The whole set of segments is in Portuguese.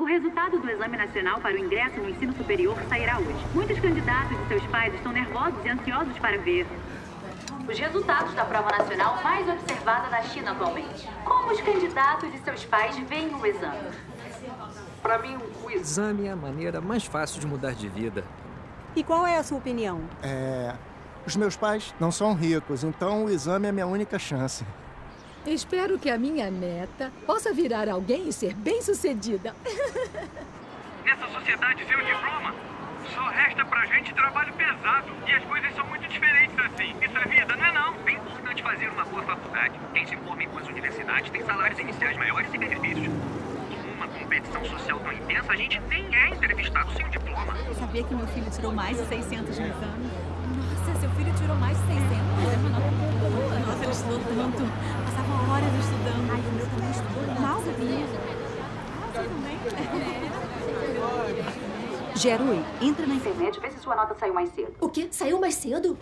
O resultado do Exame Nacional para o ingresso no ensino superior sairá hoje. Muitos candidatos e seus pais estão nervosos e ansiosos para ver os resultados da prova nacional mais observada na China atualmente. Como os candidatos e seus pais veem o exame? Para mim, o exame é a maneira mais fácil de mudar de vida. E qual é a sua opinião? Os meus pais não são ricos, então o exame é a minha única chance. Espero que a minha neta possa virar alguém e ser bem-sucedida. Nessa sociedade sem o diploma, só resta pra gente trabalho pesado. E as coisas são muito diferentes assim. Isso é vida, não é não? É importante fazer uma boa faculdade. Quem se forma em boas universidades tem salários iniciais maiores e benefícios. Numa competição social tão intensa, a gente nem é entrevistado sem o diploma. Sabia que meu filho tirou mais de 600 no exame? Nossa, seu filho tirou mais de 600? É uma nota muito boa. Nossa, ele estudou tanto. Passava horas estudando. Ai, o meu também estudou. Mal sabia. Você também? Jerui, entra na internet e vê se sua nota saiu mais cedo. O quê? Saiu mais cedo?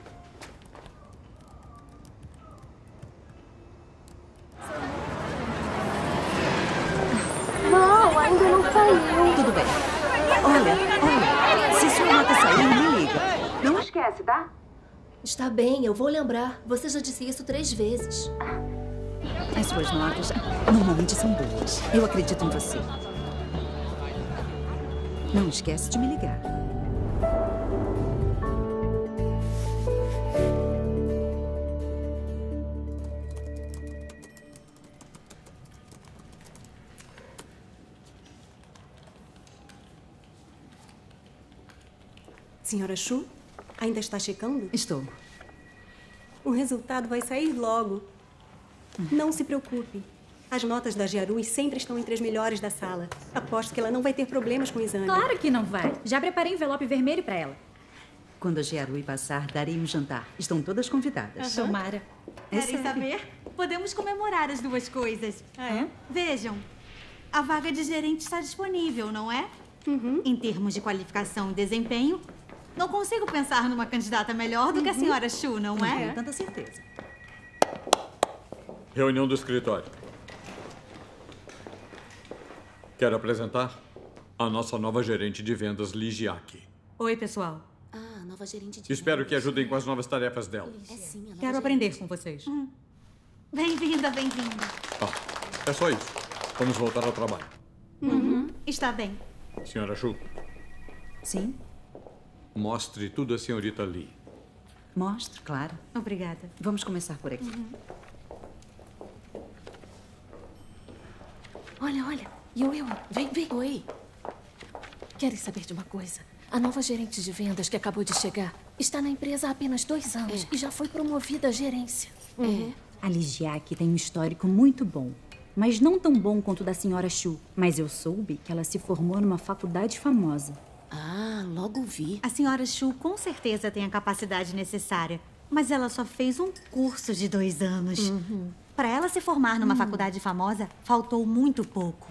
Não, ainda não saiu. Tudo bem. Olha, se sua nota sair, me liga. Não esquece, tá? Está bem, eu vou lembrar. Você já disse isso 3 vezes. As suas notas normalmente são boas. Eu acredito em você. Não esquece de me ligar. Senhora Shu, ainda está checando? Estou. O resultado vai sair logo. Não se preocupe. As notas da Jiarui sempre estão entre as melhores da sala. Aposto que ela não vai ter problemas com o exame. Claro que não vai. Já preparei envelope vermelho pra ela. Quando a Jiarui passar, darei um jantar. Estão todas convidadas. Tomara. É Querem sério. saber? Podemos comemorar as duas coisas. Vejam, a vaga de gerente está disponível, não é? Em termos de qualificação e desempenho, não consigo pensar numa candidata melhor do que a senhora Shu, não Não é? tenho tanta certeza. Reunião do escritório. Quero apresentar a nossa nova gerente de vendas, Li Jiaqi. Oi, pessoal. Ah, nova gerente de Espero que ajudem com as novas tarefas dela. É sim, a nova Quero aprender com vocês. Bem-vinda, bem-vinda. É só isso. Vamos voltar ao trabalho. Está bem. Senhora Shu, Sim? mostre tudo à senhorita Li. Mostre, claro. Obrigada. Vamos começar por aqui. Olha. Yo, vem. Oi. Querem saber de uma coisa? A nova gerente de vendas que acabou de chegar está na empresa há apenas 2 anos e já foi promovida à gerência. A Ligiaque tem um histórico muito bom, mas não tão bom quanto o da senhora Shu. Mas eu soube que ela se formou numa faculdade famosa. Ah, logo vi. A senhora Shu com certeza tem a capacidade necessária, mas ela só fez um curso de 2 anos. Para ela se formar numa faculdade famosa, faltou muito pouco.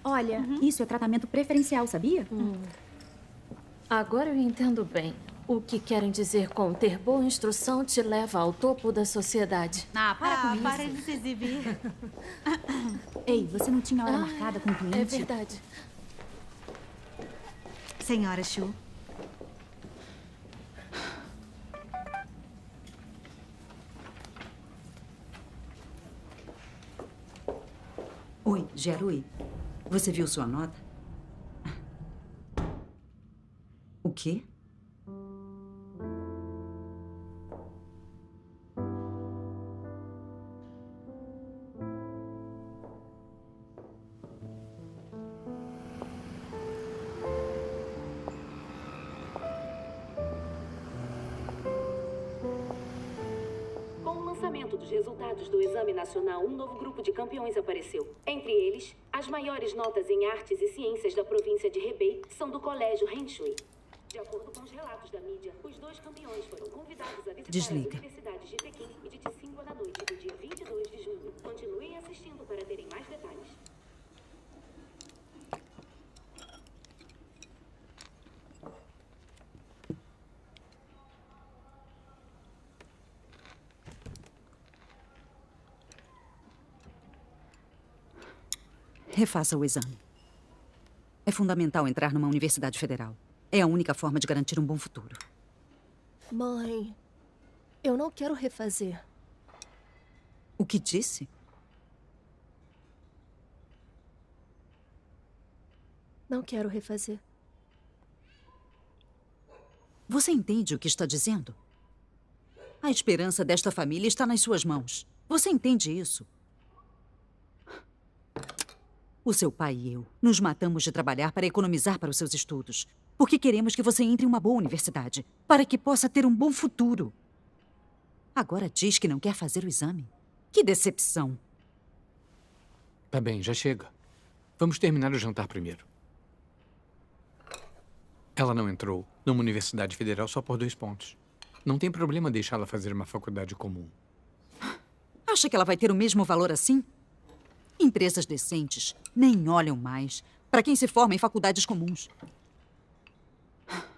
Olha, isso é tratamento preferencial, sabia? Agora eu entendo bem. O que querem dizer com ter boa instrução te leva ao topo da sociedade. Para de se exibir. Ei, você não tinha hora marcada com o cliente? É verdade. Senhora Shu. Oi, Jerui. Você viu sua nota? O quê? Com o lançamento dos resultados do Exame Nacional, um novo grupo de campeões apareceu. Entre eles, as maiores notas em artes e ciências da província de Hebei são do Colégio Henshui. De acordo com os relatos da mídia, os 2 campeões foram convidados a visitar Desliga. as universidades de Pequim e de Tsinghua na noite do dia 22 de junho. Continuem assistindo para terem mais detalhes. Refaça o exame. É fundamental entrar numa universidade federal. É a única forma de garantir um bom futuro. Mãe, eu não quero refazer. O que disse? Não quero refazer. Você entende o que está dizendo? A esperança desta família está nas suas mãos. Você entende isso? O seu pai e eu nos matamos de trabalhar para economizar para os seus estudos. Porque queremos que você entre em uma boa universidade, para que possa ter um bom futuro. Agora diz que não quer fazer o exame. Que decepção. Tá bem, já chega. Vamos terminar o jantar primeiro. Ela não entrou numa universidade federal só por 2 pontos. Não tem problema deixá-la fazer uma faculdade comum. Acha que ela vai ter o mesmo valor assim? Empresas decentes nem olham mais para quem se forma em faculdades comuns.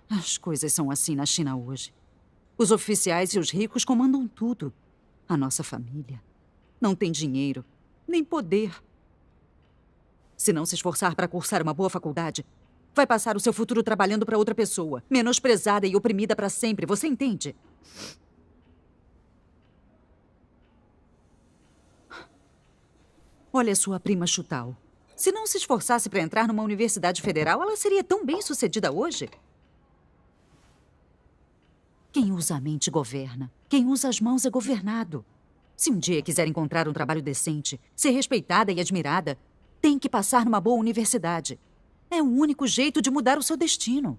As coisas são assim na China hoje. Os oficiais e os ricos comandam tudo. A nossa família não tem dinheiro, nem poder. Se não se esforçar para cursar uma boa faculdade, vai passar o seu futuro trabalhando para outra pessoa, menosprezada e oprimida para sempre. Você entende? Olha sua prima Chutao. Se não se esforçasse para entrar numa universidade federal, ela seria tão bem-sucedida hoje. Quem usa a mente governa. Quem usa as mãos é governado. Se um dia quiser encontrar um trabalho decente, ser respeitada e admirada, tem que passar numa boa universidade. É o único jeito de mudar o seu destino.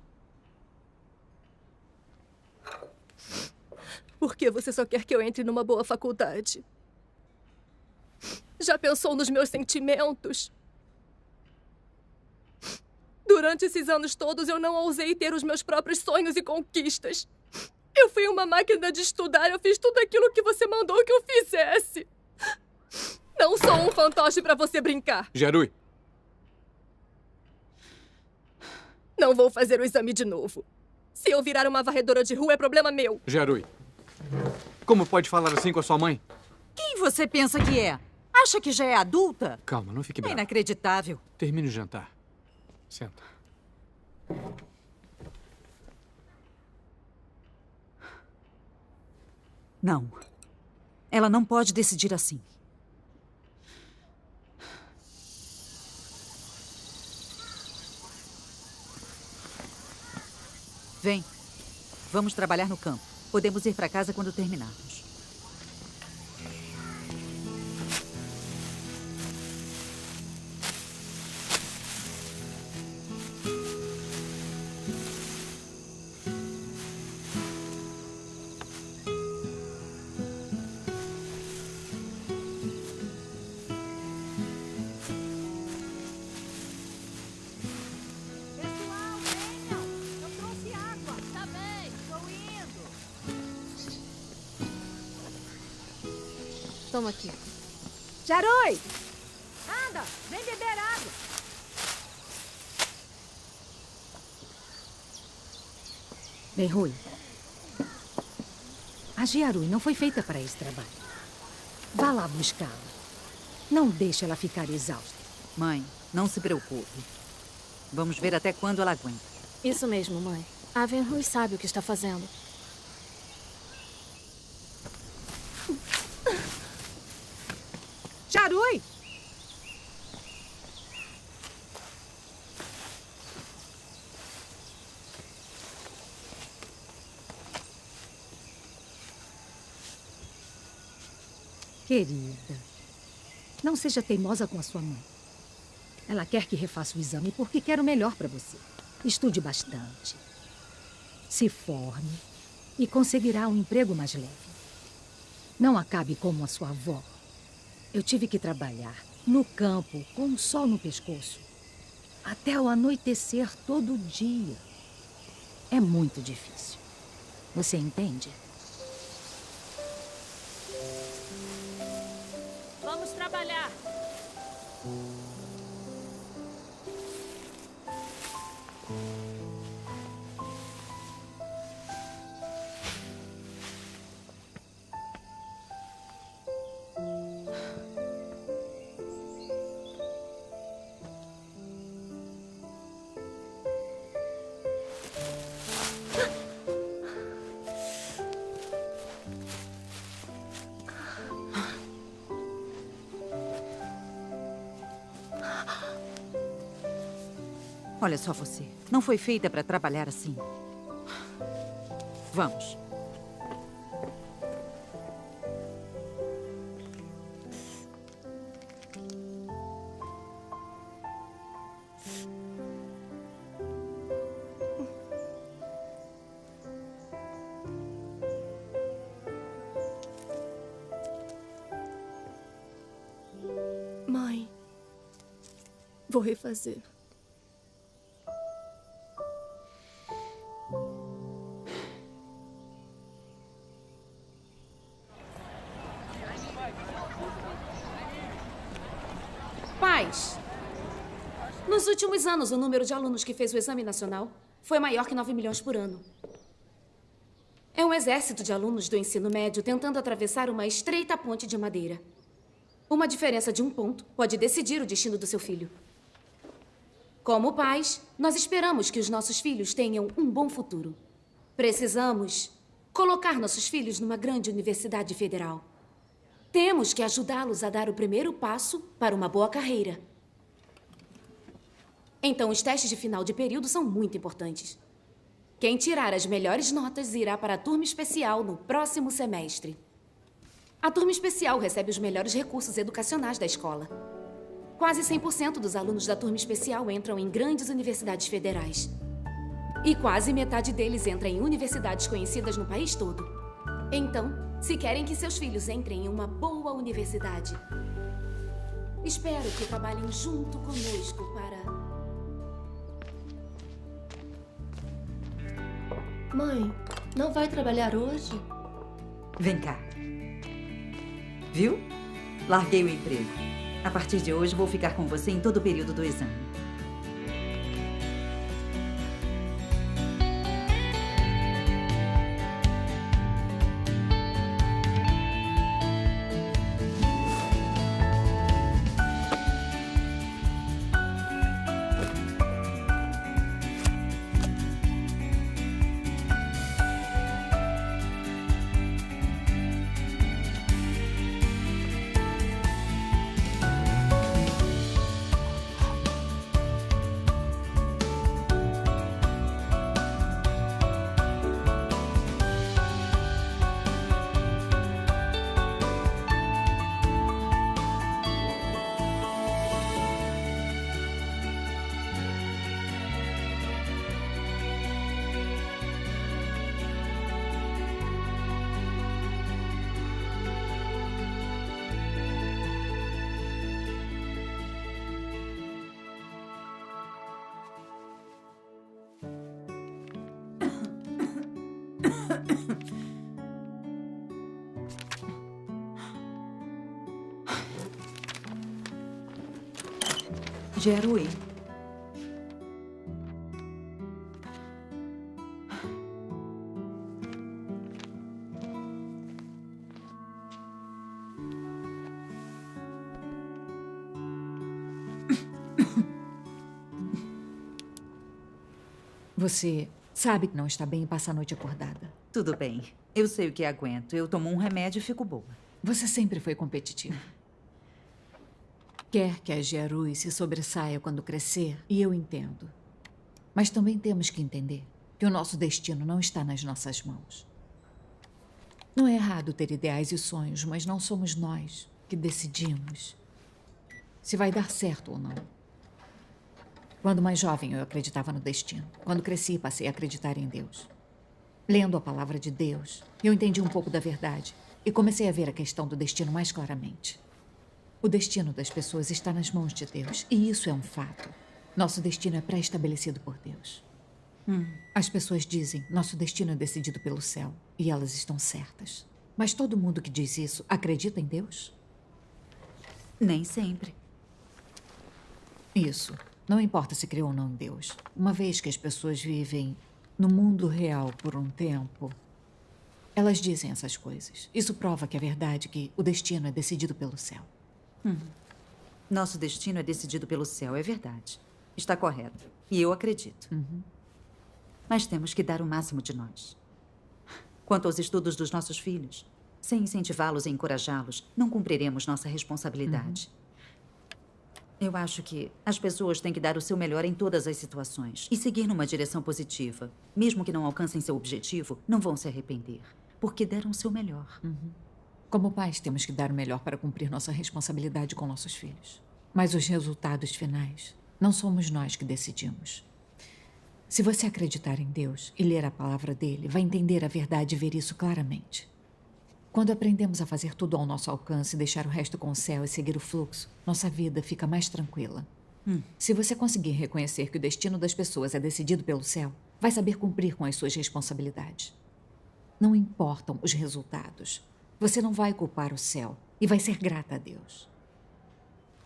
Por que você só quer que eu entre numa boa faculdade? Já pensou nos meus sentimentos? Durante esses anos todos, eu não ousei ter os meus próprios sonhos e conquistas. Eu fui uma máquina de estudar, eu fiz tudo aquilo que você mandou que eu fizesse. Não sou um fantoche pra você brincar. Jarui. Não vou fazer o exame de novo. Se eu virar uma varredora de rua, é problema meu. Jarui. Como pode falar assim com a sua mãe? Quem você pensa que é? Acha que já é adulta? Calma, não fique É bravo. inacreditável. Termine o jantar. Senta. Não. Ela não pode decidir assim. Vem. Vamos trabalhar no campo. Podemos ir para casa quando terminarmos. Toma aqui. Jarui! Anda, vem beber água. Bem, Rui. A Jarui não foi feita para esse trabalho. Vá lá buscá-la. Não deixe ela ficar exausta. Mãe, não se preocupe. Vamos ver até quando ela aguenta. Isso mesmo, mãe. A Venrui sabe o que está fazendo. Jarui! Querida, não seja teimosa com a sua mãe. Ela quer que refaça o exame porque quer o melhor para você. Estude bastante. Se forme e conseguirá um emprego mais leve. Não acabe como a sua avó. Eu tive que trabalhar no campo com o sol no pescoço. Até o anoitecer todo dia. É muito difícil. Você entende? Vamos trabalhar. Olha só você. Não foi feita para trabalhar assim. Vamos. Mãe, vou refazer. Pais, nos últimos anos, o número de alunos que fez o exame nacional foi maior que 9 milhões por ano. É um exército de alunos do ensino médio tentando atravessar uma estreita ponte de madeira. Uma diferença de um ponto pode decidir o destino do seu filho. Como pais, nós esperamos que os nossos filhos tenham um bom futuro. Precisamos colocar nossos filhos numa grande universidade federal. Temos que ajudá-los a dar o primeiro passo para uma boa carreira. Então, os testes de final de período são muito importantes. Quem tirar as melhores notas irá para a turma especial no próximo semestre. A turma especial recebe os melhores recursos educacionais da escola. Quase 100% dos alunos da turma especial entram em grandes universidades federais. E quase metade deles entra em universidades conhecidas no país todo. Então, se querem que seus filhos entrem em uma boa universidade, espero que trabalhem junto conosco para... Mãe, não vai trabalhar hoje? Vem cá. Viu? Larguei o emprego. A partir de hoje, vou ficar com você em todo o período do exame. Jerui. Você sabe que não está bem e passa a noite acordada. Tudo bem. Eu sei o que aguento. Eu tomo um remédio e fico boa. Você sempre foi competitiva. Quer que a Jerui se sobressaia quando crescer, e eu entendo. Mas também temos que entender que o nosso destino não está nas nossas mãos. Não é errado ter ideais e sonhos, mas não somos nós que decidimos se vai dar certo ou não. Quando mais jovem, eu acreditava no destino. Quando cresci, passei a acreditar em Deus. Lendo a palavra de Deus, eu entendi um pouco da verdade e comecei a ver a questão do destino mais claramente. O destino das pessoas está nas mãos de Deus, e isso é um fato. Nosso destino é pré-estabelecido por Deus. As pessoas dizem, nosso destino é decidido pelo céu, e elas estão certas. Mas todo mundo que diz isso acredita em Deus? Nem sempre. Isso. Não importa se crê ou não em Deus. Uma vez que as pessoas vivem no mundo real por um tempo, elas dizem essas coisas. Isso prova que é verdade que o destino é decidido pelo céu. Nosso destino é decidido pelo céu, é verdade. Está correto. E eu acredito. Mas temos que dar o máximo de nós. Quanto aos estudos dos nossos filhos, sem incentivá-los e encorajá-los, não cumpriremos nossa responsabilidade. Eu acho que as pessoas têm que dar o seu melhor em todas as situações e seguir numa direção positiva. Mesmo que não alcancem seu objetivo, não vão se arrepender, porque deram o seu melhor. Como pais, temos que dar o melhor para cumprir nossa responsabilidade com nossos filhos. Mas os resultados finais não somos nós que decidimos. Se você acreditar em Deus e ler a palavra dele, vai entender a verdade e ver isso claramente. Quando aprendemos a fazer tudo ao nosso alcance, deixar o resto com o céu e seguir o fluxo, nossa vida fica mais tranquila. Se você conseguir reconhecer que o destino das pessoas é decidido pelo céu, vai saber cumprir com as suas responsabilidades. Não importam os resultados. Você não vai culpar o céu e vai ser grata a Deus.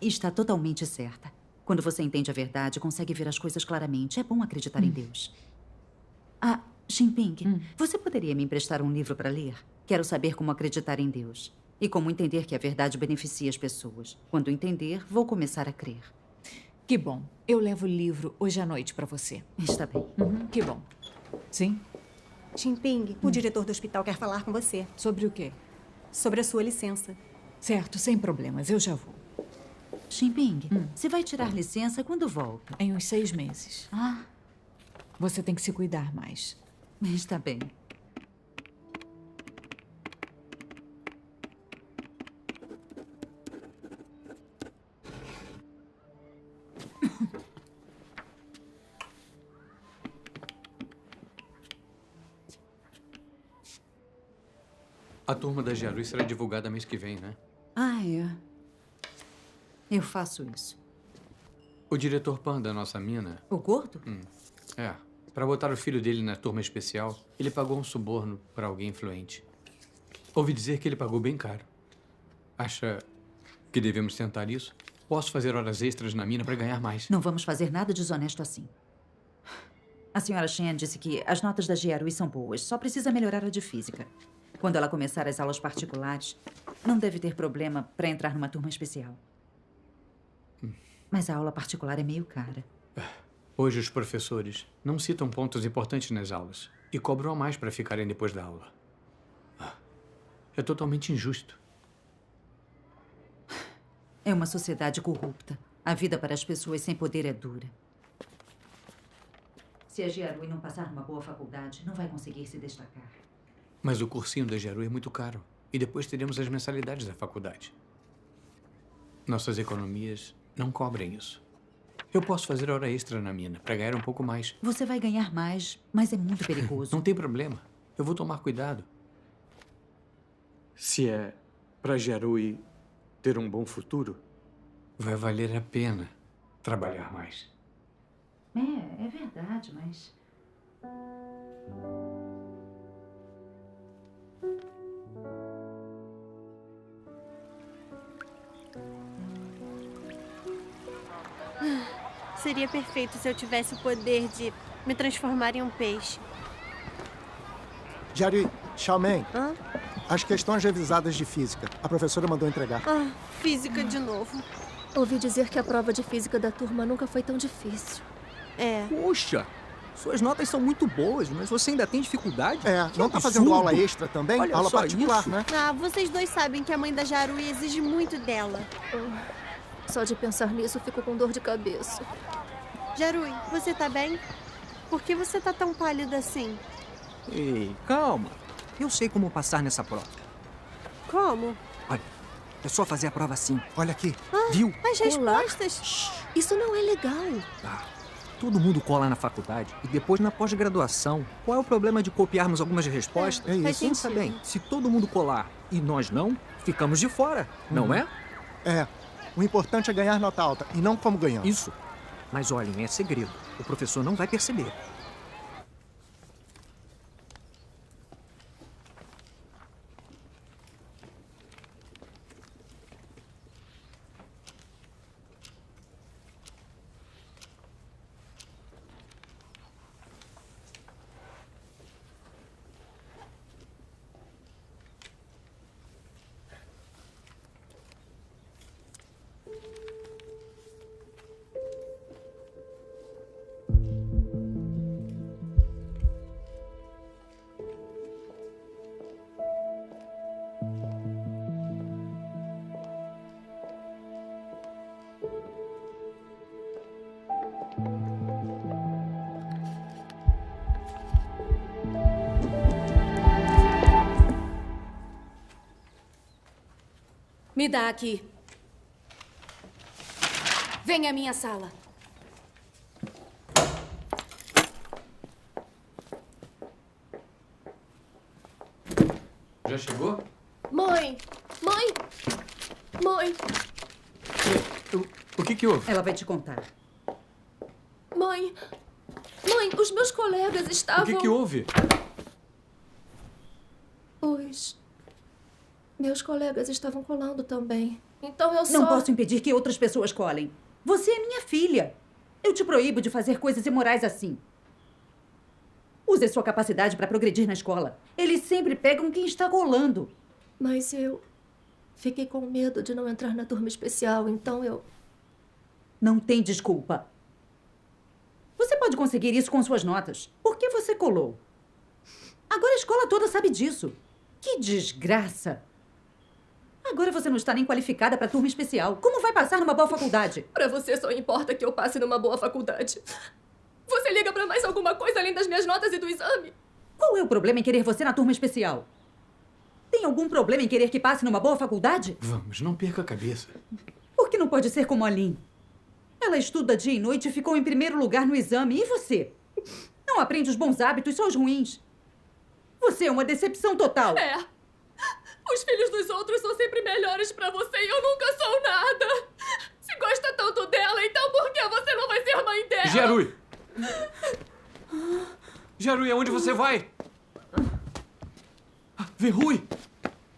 Está totalmente certa. Quando você entende a verdade, consegue ver as coisas claramente. É bom acreditar em Deus. Ah, Xinping, você poderia me emprestar um livro para ler? Quero saber como acreditar em Deus e como entender que a verdade beneficia as pessoas. Quando entender, vou começar a crer. Que bom. Eu levo o livro hoje à noite para você. Está bem. Que bom. Sim? Xinping, o diretor do hospital quer falar com você. Sobre o quê? Sobre a sua licença. Certo, sem problemas. Eu já vou. Xinping, você vai tirar licença quando volta? Em uns 6 meses. Ah. Você tem que se cuidar mais. Está bem. A turma da Jiarui será divulgada mês que vem, né? Ah, é. Eu faço isso. O diretor Pan da nossa mina... O gordo? É. Para botar o filho dele na turma especial, ele pagou um suborno para alguém influente. Ouvi dizer que ele pagou bem caro. Acha que devemos tentar isso? Posso fazer horas extras na mina para ganhar mais. Não vamos fazer nada desonesto assim. A senhora Shen disse que as notas da Jiarui são boas, só precisa melhorar a de física. Quando ela começar as aulas particulares, não deve ter problema para entrar numa turma especial. Mas a aula particular é meio cara. Hoje os professores não citam pontos importantes nas aulas e cobram a mais para ficarem depois da aula. É totalmente injusto. É uma sociedade corrupta. A vida para as pessoas sem poder é dura. Se a Jiarui não passar numa boa faculdade, não vai conseguir se destacar. Mas o cursinho da Jiarui é muito caro. E depois teremos as mensalidades da faculdade. Nossas economias não cobrem isso. Eu posso fazer hora extra na mina para ganhar um pouco mais. Você vai ganhar mais, mas é muito perigoso. Não tem problema. Eu vou tomar cuidado. Se é para Jiarui ter um bom futuro, vai valer a pena trabalhar mais. É verdade, mas... Seria perfeito se eu tivesse o poder de me transformar em um peixe. Jiarui, Xiaomeng, as questões revisadas de física. A professora mandou entregar. Física de novo. Ouvi dizer que a prova de física da turma nunca foi tão difícil. Poxa, suas notas são muito boas, mas você ainda tem dificuldade? Não tá fazendo aula extra também? Olha aula só particular, isso. né? Vocês dois sabem que a mãe da Jiarui exige muito dela. Só de pensar nisso, fico com dor de cabeça. Jiarui, você tá bem? Por que você tá tão pálida assim? Ei, calma. Eu sei como passar nessa prova. Como? Olha, é só fazer a prova assim. Olha aqui. Viu? As respostas? Isso não é legal. Todo mundo cola na faculdade e depois na pós-graduação. Qual é o problema de copiarmos algumas respostas? Pensa bem, se todo mundo colar e nós não, ficamos de fora, não é? O importante é ganhar nota alta e não como ganhamos. Isso. Mas olhem, é segredo. O professor não vai perceber. Me dá aqui. Vem à minha sala. Já chegou? Mãe! Mãe! Mãe! O que houve? Ela vai te contar. Mãe! Mãe, os meus colegas estavam... O que houve? Meus colegas estavam colando também. Então eu só... Não posso impedir que outras pessoas colem. Você é minha filha. Eu te proíbo de fazer coisas imorais assim. Use sua capacidade para progredir na escola. Eles sempre pegam quem está colando. Mas eu fiquei com medo de não entrar na turma especial, então eu... Não tem desculpa. Você pode conseguir isso com suas notas. Por que você colou? Agora a escola toda sabe disso. Que desgraça. Agora você não está nem qualificada para turma especial. Como vai passar numa boa faculdade? Para você só importa que eu passe numa boa faculdade. Você liga para mais alguma coisa além das minhas notas e do exame? Qual é o problema em querer você na turma especial? Tem algum problema em querer que passe numa boa faculdade? Vamos, não perca a cabeça. Por que não pode ser como a Lynn? Ela estuda dia e noite e ficou em primeiro lugar no exame. E você? Não aprende os bons hábitos, só os ruins. Você é uma decepção total. É. Os filhos dos outros são sempre melhores pra você e eu nunca sou nada. Se gosta tanto dela, então por que você não vai ser mãe dela? Gerui! Gerui, aonde você vai? Verrui!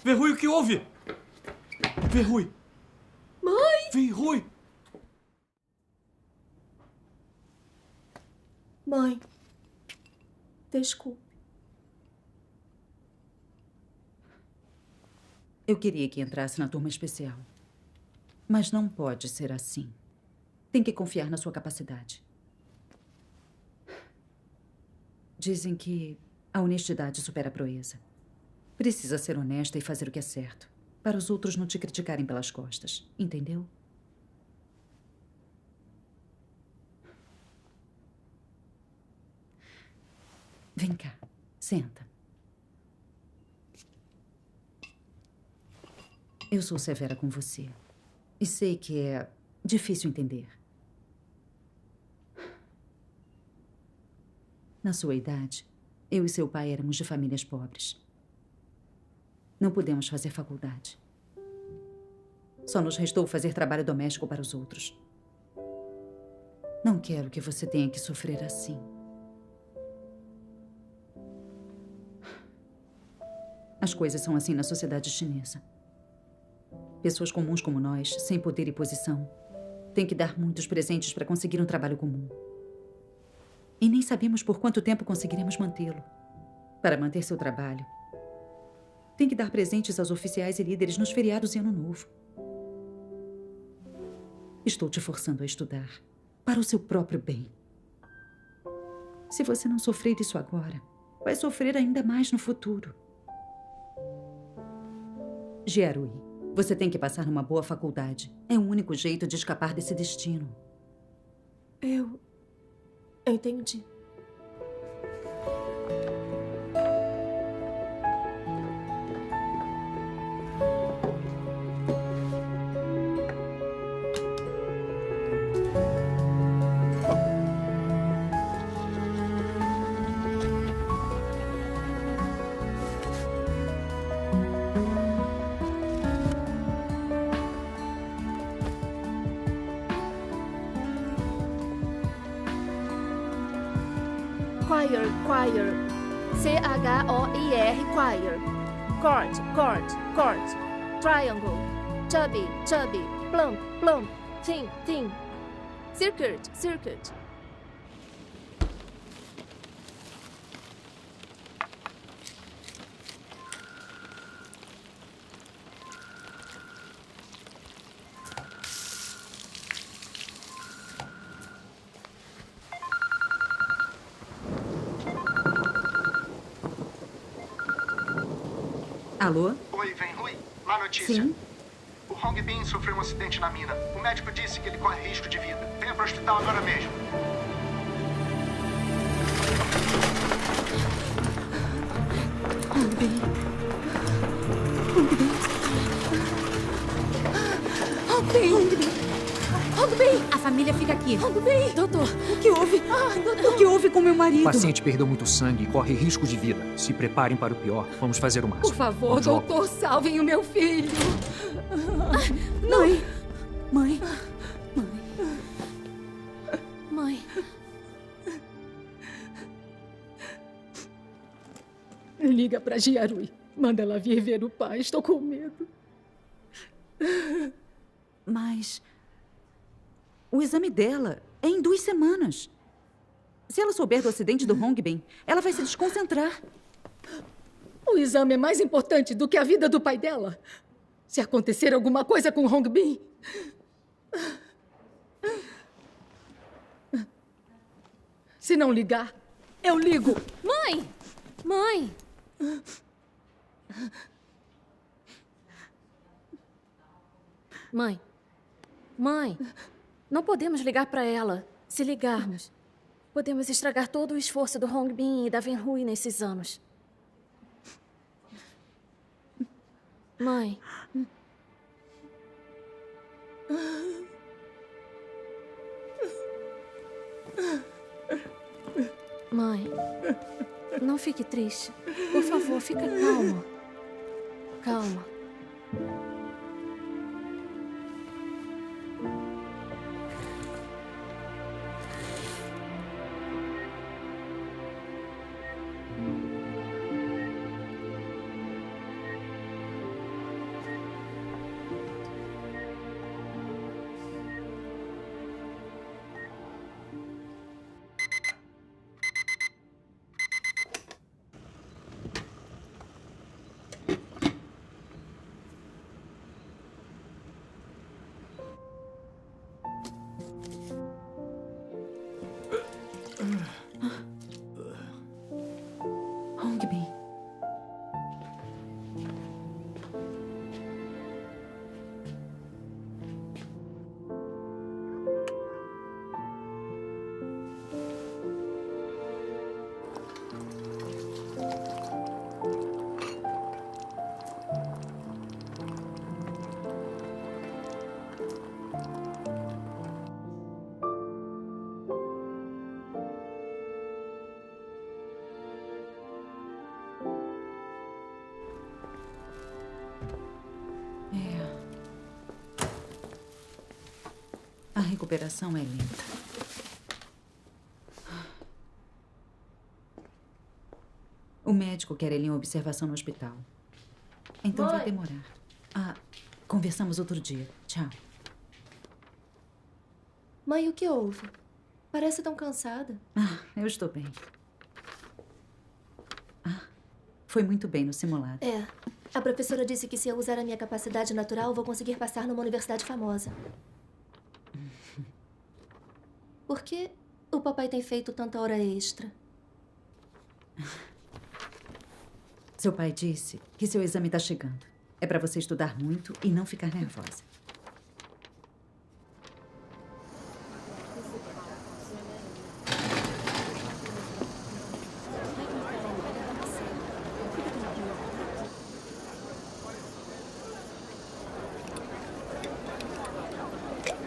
Verrui, o que houve? Verrui! Mãe! Verrui! Mãe, desculpe. Eu queria que entrasse na turma especial. Mas não pode ser assim. Tem que confiar na sua capacidade. Dizem que a honestidade supera a proeza. Precisa ser honesta e fazer o que é certo, para os outros não te criticarem pelas costas. Entendeu? Vem cá, senta. Eu sou severa com você. E sei que é difícil entender. Na sua idade, eu e seu pai éramos de famílias pobres. Não pudemos fazer faculdade. Só nos restou fazer trabalho doméstico para os outros. Não quero que você tenha que sofrer assim. As coisas são assim na sociedade chinesa. Pessoas comuns como nós, sem poder e posição, têm que dar muitos presentes para conseguir um trabalho comum. E nem sabemos por quanto tempo conseguiremos mantê-lo. Para manter seu trabalho, tem que dar presentes aos oficiais e líderes nos feriados e Ano Novo. Estou te forçando a estudar, para o seu próprio bem. Se você não sofrer isso agora, vai sofrer ainda mais no futuro. Gerui, você tem que passar numa boa faculdade. É o único jeito de escapar desse destino. Eu entendi. Choir. C-H-O-I-R, choir. Chord. Triangle. Chubby. Plump. Thin. Circuit. Alô? Oi, Venrui. Má notícia. Sim? O Hong Bin sofreu um acidente na mina. O médico disse que ele corre risco de vida. Venha para o hospital agora mesmo. Hong Bin. família fica aqui. Bem, doutor. O que houve? Doutor. O que houve com meu O marido? paciente perdeu muito sangue e corre risco de vida. Se preparem para o pior. Vamos fazer o máximo. Por favor, Vamos logo. doutor, salvem o meu filho. Não. Mãe. Mãe. Liga pra Jiarui. Manda ela vir ver o pai. Estou com medo. Mas o exame dela é em 2 semanas. Se ela souber do acidente do Hongbin, ela vai se desconcentrar. O exame é mais importante do que a vida do pai dela. Se acontecer alguma coisa com o Hongbin... Se não ligar, eu ligo. Mãe! Mãe! Mãe. Mãe. Não podemos ligar para ela. Se ligarmos, podemos estragar todo o esforço do Hongbin e da Wenhui nesses anos. Mãe. Mãe, não fique triste. Por favor, fica calma. Calma. Hongbin. A recuperação é lenta. O médico quer ele em observação no hospital. Então Mãe. vai demorar. Conversamos outro dia. Tchau. Mãe, o que houve? Parece tão cansada. Eu estou bem. Foi muito bem no simulado. É. A professora disse que se eu usar a minha capacidade natural, vou conseguir passar numa universidade famosa. Por que o papai tem feito tanta hora extra? Seu pai disse que seu exame está chegando. É para você estudar muito e não ficar nervosa.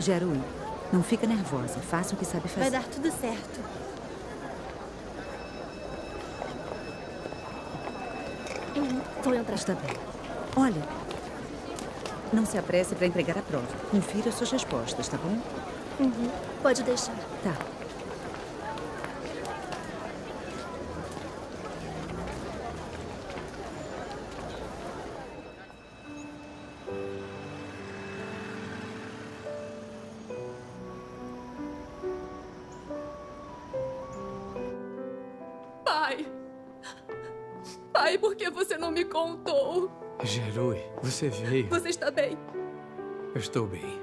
Jiarui, não fica nervosa. Faça o que sabe fazer. Vai dar tudo certo. Vou entrar. Está bem. Olha, não se apresse para entregar a prova. Confira suas respostas, tá bom? Pode deixar. Tá. Pai, por que você não me contou? Jiarui, você veio. Você está bem? Eu estou bem.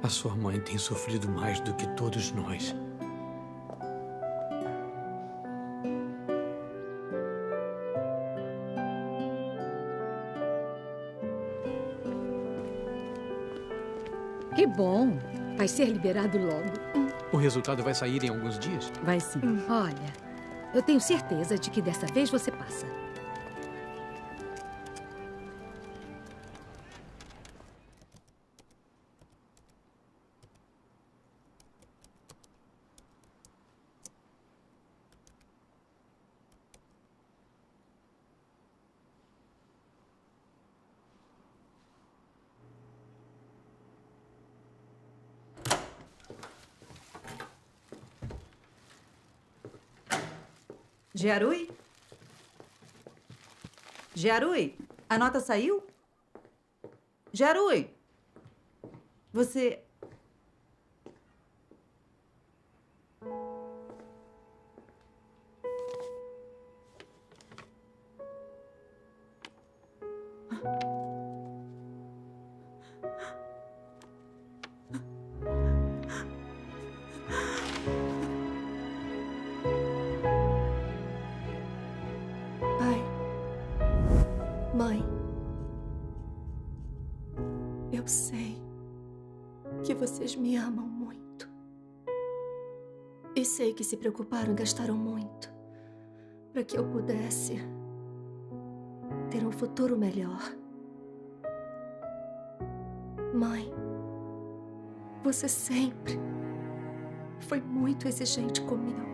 A sua mãe tem sofrido mais do que todos nós. Que bom. Vai ser liberado logo. O resultado vai sair em alguns dias? Vai sim. Olha, eu tenho certeza de que dessa vez você passa. Giarui? Giarui, a nota saiu? Giarui, você... Pai, mãe, eu sei que vocês me amam muito. E sei que se preocuparam e gastaram muito para que eu pudesse ter um futuro melhor. Mãe, você sempre foi muito exigente comigo.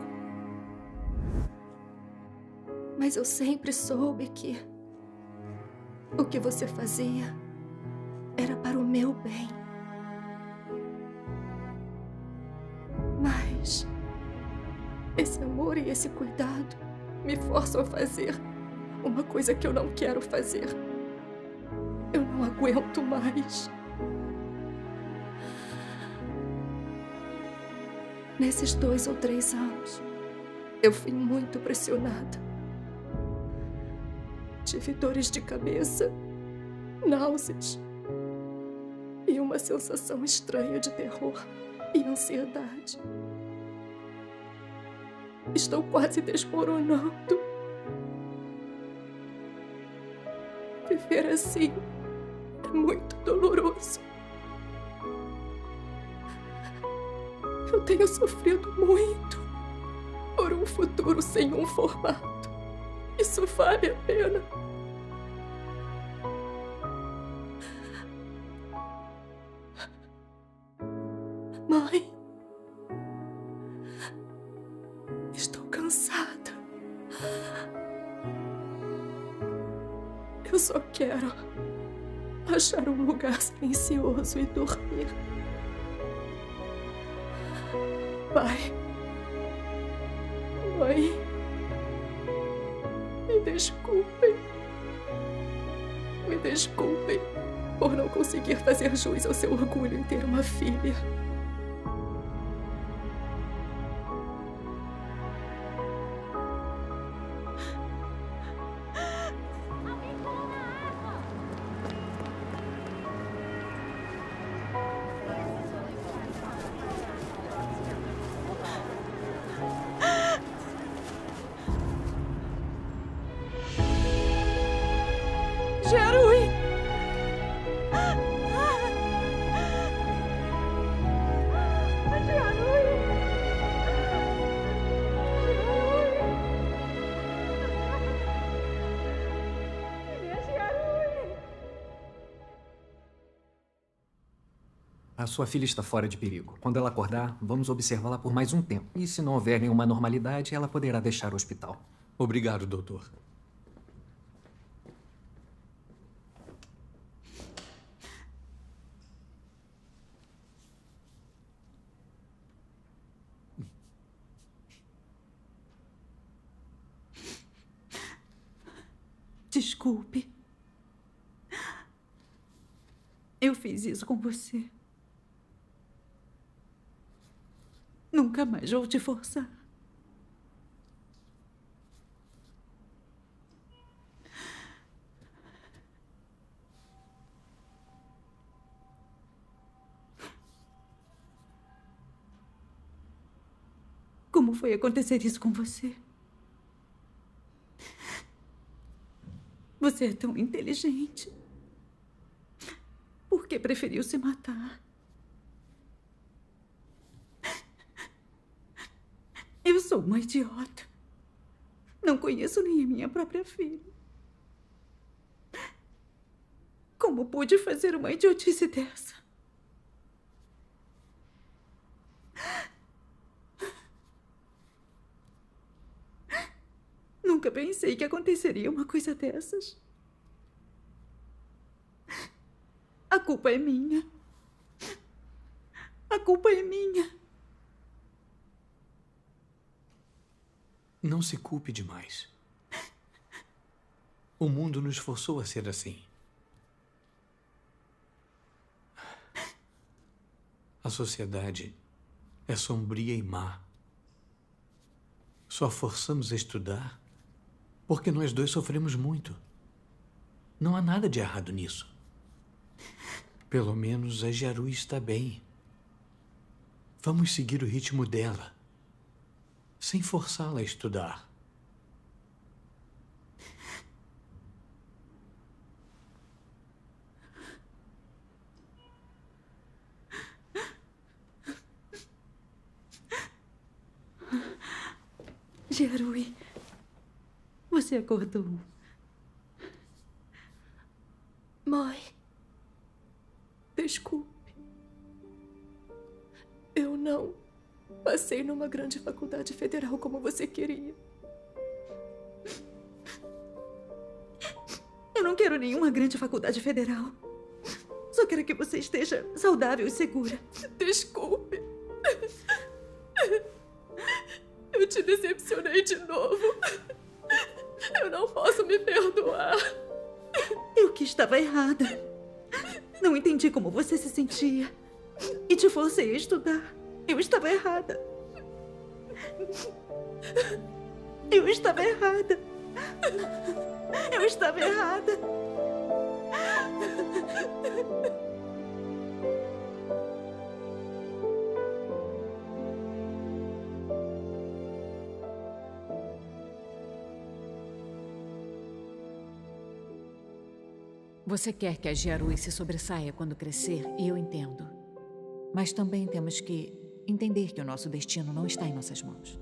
Mas eu sempre soube que o que você fazia era para o meu bem. Mas esse amor e esse cuidado me forçam a fazer uma coisa que eu não quero fazer. Eu não aguento mais. Nesses 2 ou 3 anos, eu fui muito pressionada. Tive dores de cabeça, náuseas e uma sensação estranha de terror e ansiedade. Estou quase desmoronando. Viver assim é muito doloroso. Eu tenho sofrido muito por um futuro sem um formato. Isso vale a pena. Mãe, estou cansada. Eu só quero achar um lugar silencioso e dormir. Pai, mãe, me desculpem. Me desculpem por não conseguir fazer jus ao seu orgulho em ter uma filha. Giarui! A sua filha está fora de perigo. Quando ela acordar, vamos observá-la por mais um tempo. E se não houver nenhuma normalidade, ela poderá deixar o hospital. Obrigado, doutor. Desculpe. Eu fiz isso com você. Nunca mais vou te forçar. Como foi acontecer isso com você? Você é tão inteligente. Por que preferiu se matar? Eu sou uma idiota. Não conheço nem a minha própria filha. Como pude fazer uma idiotice dessa? Nunca pensei que aconteceria uma coisa dessas. A culpa é minha. A culpa é minha. Não se culpe demais. O mundo nos forçou a ser assim. A sociedade é sombria e má. Só forçamos a estudar porque nós dois sofremos muito. Não há nada de errado nisso. Pelo menos a Jiarui está bem. Vamos seguir o ritmo dela, sem forçá-la a estudar. Jiarui, você acordou. Mãe, desculpe. Eu não passei numa grande faculdade federal como você queria. Eu não quero nenhuma grande faculdade federal. Só quero que você esteja saudável e segura. Desculpe. Eu te decepcionei de novo. Eu não posso me perdoar. Eu que estava errada. Não entendi como você se sentia. E te forcei a estudar. Eu estava errada. Eu estava errada. Eu estava errada. Você quer que a Jiarui se sobressaia quando crescer, e eu entendo. Mas também temos que entender que o nosso destino não está em nossas mãos.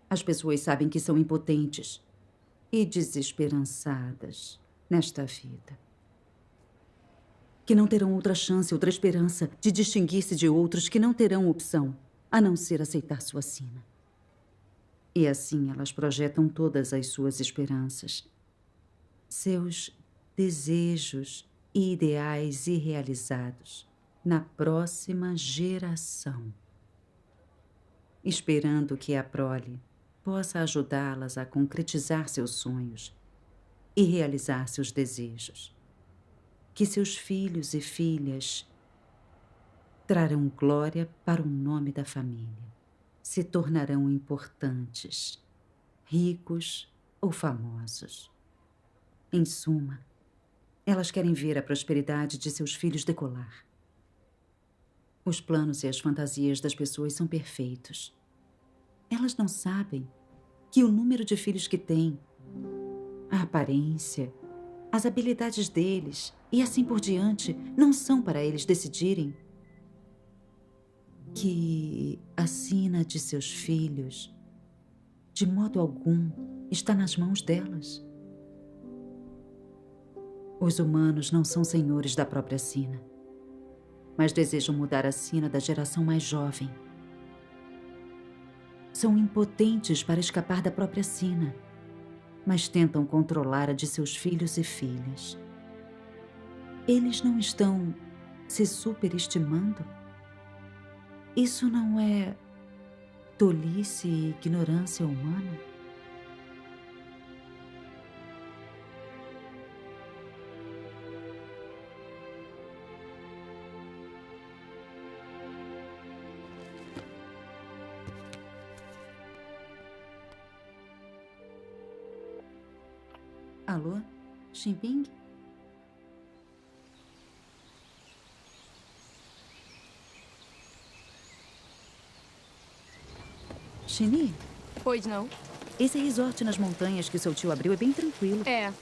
As pessoas sabem que são impotentes e desesperançadas nesta vida. Que não terão outra chance, outra esperança de distinguir-se de outros que não terão opção a não ser aceitar sua sina. E assim elas projetam todas as suas esperanças, seus desejos e ideais irrealizados na próxima geração, esperando que a prole possa ajudá-las a concretizar seus sonhos e realizar seus desejos. Que seus filhos e filhas trarão glória para o nome da família, se tornarão importantes, ricos ou famosos. Em suma, elas querem ver a prosperidade de seus filhos decolar. Os planos e as fantasias das pessoas são perfeitos. Elas não sabem que o número de filhos que têm, a aparência, as habilidades deles e assim por diante não são para eles decidirem. Que a sina de seus filhos, de modo algum, está nas mãos delas. Os humanos não são senhores da própria sina, mas desejam mudar a sina da geração mais jovem. São impotentes para escapar da própria sina, mas tentam controlar a de seus filhos e filhas. Eles não estão se superestimando? Isso não é tolice e ignorância humana? Alô? Xinping? Xini? Pois não? Esse resort nas montanhas que seu tio abriu é bem tranquilo. É.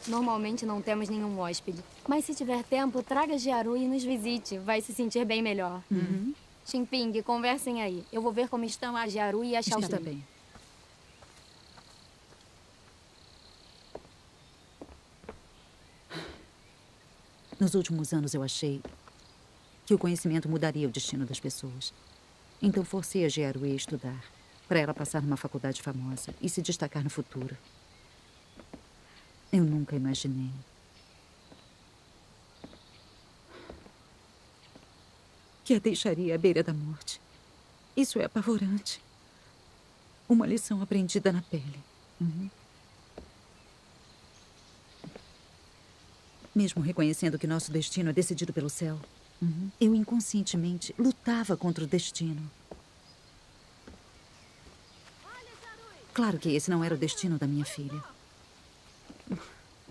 Normalmente não temos nenhum hóspede. Mas se tiver tempo, traga Jiarui e nos visite. Vai se sentir bem melhor. Uhum. Xinping, conversem aí. Eu vou ver como estão a Jiarui e a Xiaoxin. Está bem. Nos últimos anos eu achei que o conhecimento mudaria o destino das pessoas. Então forcei a Jiarui a estudar, para ela passar numa faculdade famosa e se destacar no futuro. Eu nunca imaginei que a deixaria à beira da morte. Isso é apavorante. Uma lição aprendida na pele. Mesmo reconhecendo que nosso destino é decidido pelo céu, eu inconscientemente lutava contra o destino. Claro que esse não era o destino da minha filha.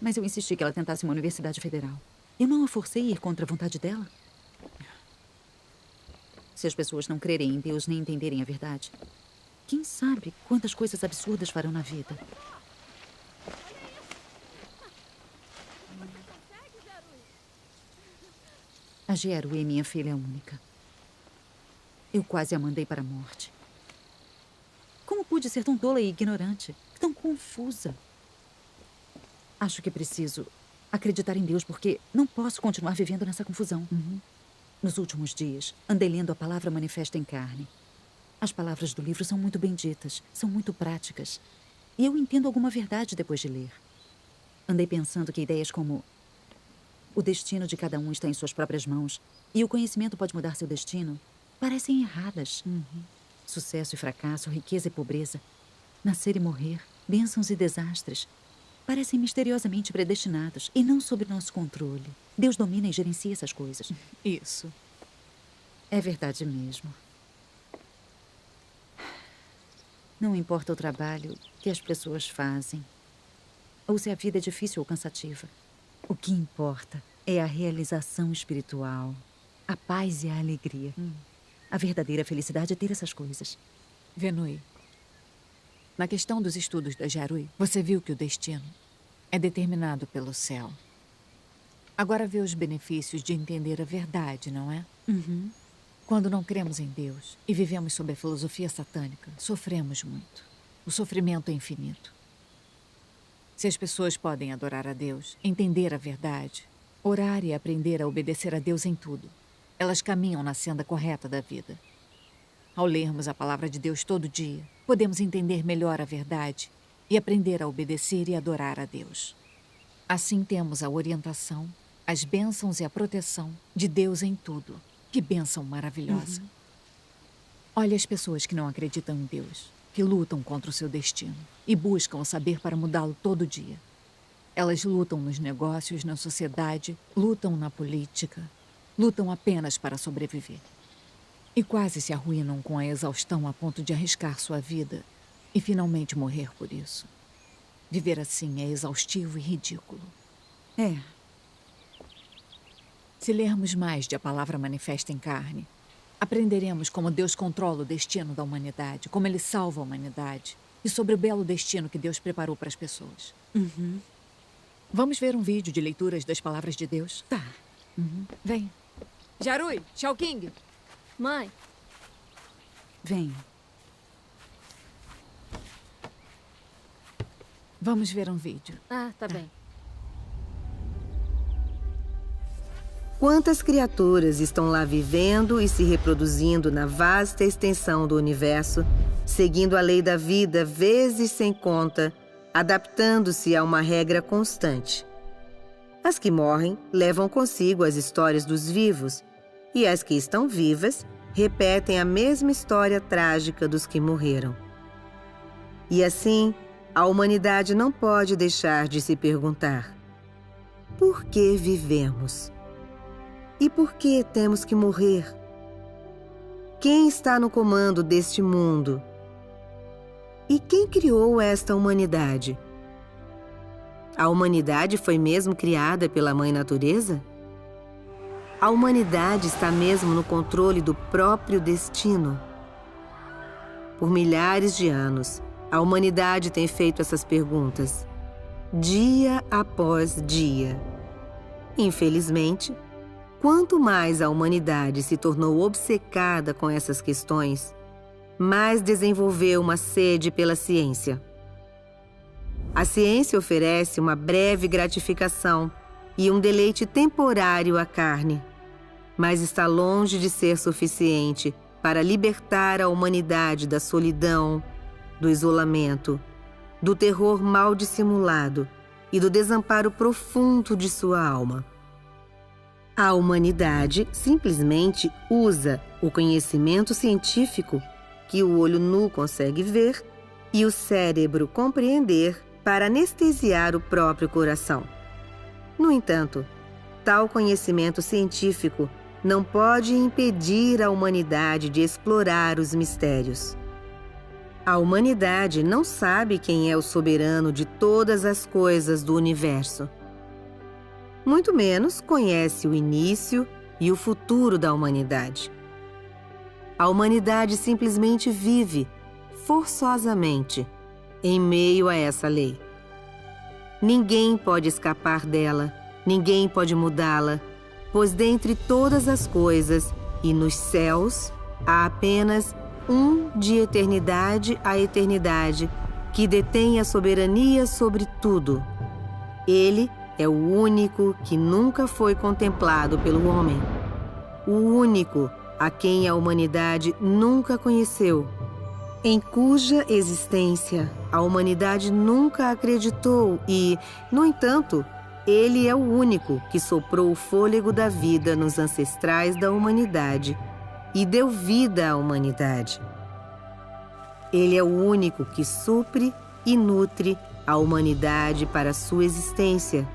Mas eu insisti que ela tentasse uma universidade federal. Eu não a forcei a ir contra a vontade dela. Se as pessoas não crerem em Deus nem entenderem a verdade, quem sabe quantas coisas absurdas farão na vida. A Jiarui é minha filha única. Eu quase a mandei para a morte. Como pude ser tão tola e ignorante? Tão confusa? Acho que preciso acreditar em Deus, porque não posso continuar vivendo nessa confusão. Nos últimos dias, andei lendo a palavra manifesta em carne. As palavras do livro são muito benditas, são muito práticas. E eu entendo alguma verdade depois de ler. Andei pensando que ideias como o destino de cada um está em suas próprias mãos e o conhecimento pode mudar seu destino parecem erradas. Sucesso e fracasso, riqueza e pobreza, nascer e morrer, bênçãos e desastres, parecem misteriosamente predestinados e não sob nosso controle. Deus domina e gerencia essas coisas. Isso. É verdade mesmo. Não importa o trabalho que as pessoas fazem, ou se a vida é difícil ou cansativa. O que importa é a realização espiritual, a paz e a alegria. A verdadeira felicidade é ter essas coisas. Venui, na questão dos estudos da Jiarui, você viu que o destino é determinado pelo céu. Agora vê os benefícios de entender a verdade, não é? Quando não cremos em Deus e vivemos sob a filosofia satânica, sofremos muito. O sofrimento é infinito. Se as pessoas podem adorar a Deus, entender a verdade, orar e aprender a obedecer a Deus em tudo, elas caminham na senda correta da vida. Ao lermos a palavra de Deus todo dia, podemos entender melhor a verdade e aprender a obedecer e adorar a Deus. Assim temos a orientação, as bênçãos e a proteção de Deus em tudo. Que bênção maravilhosa. Olha as pessoas que não acreditam em Deus, que lutam contra o seu destino e buscam o saber para mudá-lo todo dia. Elas lutam nos negócios, na sociedade, lutam na política, lutam apenas para sobreviver. E quase se arruinam com a exaustão a ponto de arriscar sua vida e finalmente morrer por isso. Viver assim é exaustivo e ridículo. É. Se lermos mais de A Palavra Manifesta em Carne, aprenderemos como Deus controla o destino da humanidade, como Ele salva a humanidade e sobre o belo destino que Deus preparou para as pessoas. Vamos ver um vídeo de leituras das palavras de Deus? Tá. Vem. Jiarui, Xiaoqing. Mãe. Vem. Vamos ver um vídeo. Ah, tá bem. Quantas criaturas estão lá vivendo e se reproduzindo na vasta extensão do universo, seguindo a lei da vida vezes sem conta, adaptando-se a uma regra constante. As que morrem levam consigo as histórias dos vivos, e as que estão vivas repetem a mesma história trágica dos que morreram. E assim, a humanidade não pode deixar de se perguntar: por que vivemos? E por que temos que morrer? Quem está no comando deste mundo? E quem criou esta humanidade? A humanidade foi mesmo criada pela Mãe Natureza? A humanidade está mesmo no controle do próprio destino? Por milhares de anos, a humanidade tem feito essas perguntas, dia após dia. Infelizmente, quanto mais a humanidade se tornou obcecada com essas questões, mais desenvolveu uma sede pela ciência. A ciência oferece uma breve gratificação e um deleite temporário à carne. mas está longe de ser suficiente para libertar a humanidade da solidão, do isolamento, do terror mal dissimulado e do desamparo profundo de sua alma. A humanidade simplesmente usa o conhecimento científico que o olho nu consegue ver e o cérebro compreender para anestesiar o próprio coração. No entanto, tal conhecimento científico não pode impedir a humanidade de explorar os mistérios. A humanidade não sabe quem é o soberano de todas as coisas do universo. Muito menos conhece o início e o futuro da humanidade. A humanidade simplesmente vive, forçosamente, em meio a essa lei. Ninguém pode escapar dela, ninguém pode mudá-la, pois dentre todas as coisas e nos céus há apenas um de eternidade a eternidade que detém a soberania sobre tudo. Ele é o único que nunca foi contemplado pelo homem, o único a quem a humanidade nunca conheceu, em cuja existência a humanidade nunca acreditou e, no entanto, ele é o único que soprou o fôlego da vida nos ancestrais da humanidade e deu vida à humanidade. Ele é o único que supre e nutre a humanidade para sua existência,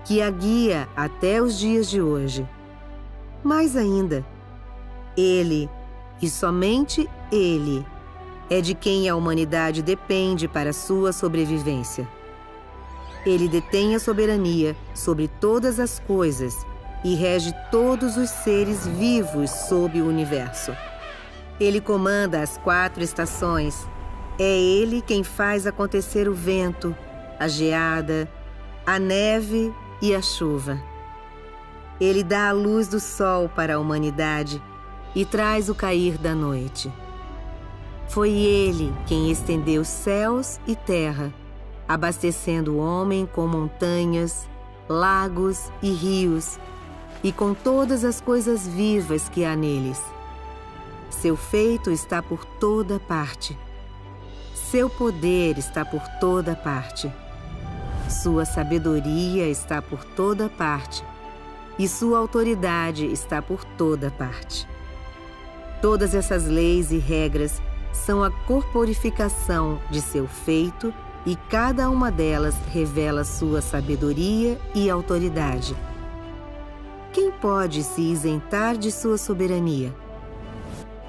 que a guia até os dias de hoje. Mais ainda, ele, e somente ele, é de quem a humanidade depende para sua sobrevivência. Ele detém a soberania sobre todas as coisas e rege todos os seres vivos sob o universo. Ele comanda as 4 estações. É ele quem faz acontecer o vento, a geada, a neve e a chuva. Ele dá a luz do sol para a humanidade e traz o cair da noite. Foi ele quem estendeu céus e terra, abastecendo o homem com montanhas, lagos e rios, e com todas as coisas vivas que há neles. Seu feito está por toda parte. Seu poder está por toda parte. Sua sabedoria está por toda parte. E sua autoridade está por toda parte. Todas essas leis e regras são a corporificação de seu feito e cada uma delas revela sua sabedoria e autoridade. Quem pode se isentar de sua soberania?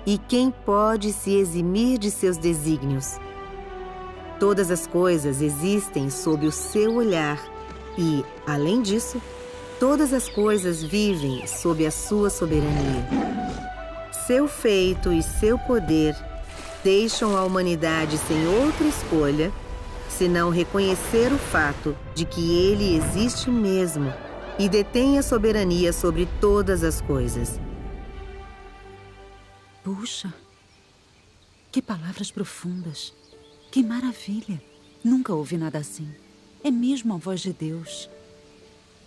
E quem pode se eximir de seus desígnios? Todas as coisas existem sob o seu olhar e, além disso, todas as coisas vivem sob a sua soberania. Seu feito e seu poder deixam a humanidade sem outra escolha senão reconhecer o fato de que ele existe mesmo e detém a soberania sobre todas as coisas. Puxa, que palavras profundas. Que maravilha. Nunca ouvi nada assim. É mesmo a voz de Deus.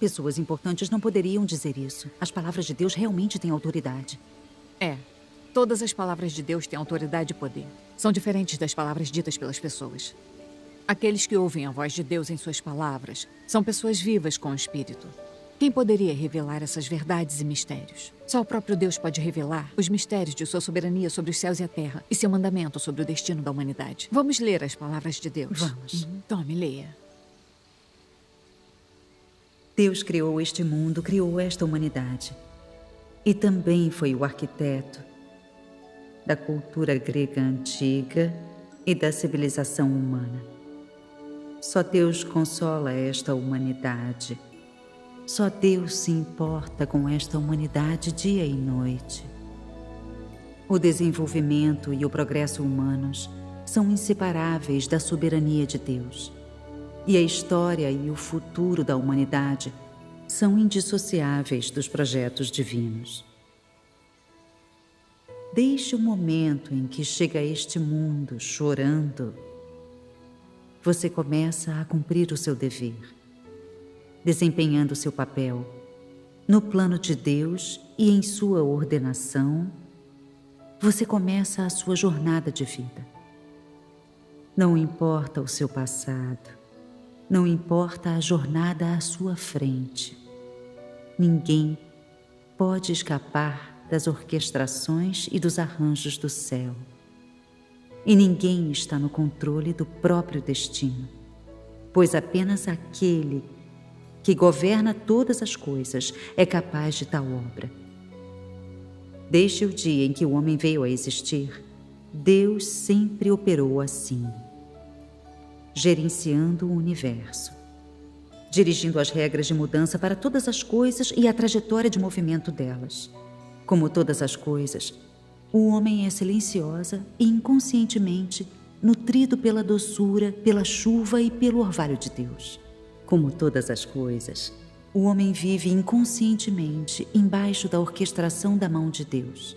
Pessoas importantes não poderiam dizer isso. As palavras de Deus realmente têm autoridade. É. Todas as palavras de Deus têm autoridade e poder. São diferentes das palavras ditas pelas pessoas. Aqueles que ouvem a voz de Deus em suas palavras são pessoas vivas com o Espírito. Quem poderia revelar essas verdades e mistérios? Só o próprio Deus pode revelar os mistérios de sua soberania sobre os céus e a terra e seu mandamento sobre o destino da humanidade. Vamos ler as palavras de Deus. Vamos. Tome, leia. Deus criou este mundo, criou esta humanidade. E também foi o arquiteto da cultura grega antiga e da civilização humana. Só Deus consola esta humanidade. Só Deus se importa com esta humanidade dia e noite. O desenvolvimento e o progresso humanos são inseparáveis da soberania de Deus. E a história e o futuro da humanidade são indissociáveis dos projetos divinos. Desde o momento em que chega a este mundo chorando, você começa a cumprir o seu dever, desempenhando seu papel no plano de Deus e em sua ordenação, você começa a sua jornada de vida. Não importa o seu passado, não importa a jornada à sua frente. Ninguém pode escapar das orquestrações e dos arranjos do céu. E ninguém está no controle do próprio destino, pois apenas aquele que governa todas as coisas é capaz de tal obra. Desde o dia em que o homem veio a existir, Deus sempre operou assim, gerenciando o universo, dirigindo as regras de mudança para todas as coisas e a trajetória de movimento delas. Como todas as coisas, o homem é silenciosa e inconscientemente nutrido pela doçura, pela chuva e pelo orvalho de Deus. Como todas as coisas, o homem vive inconscientemente embaixo da orquestração da mão de Deus.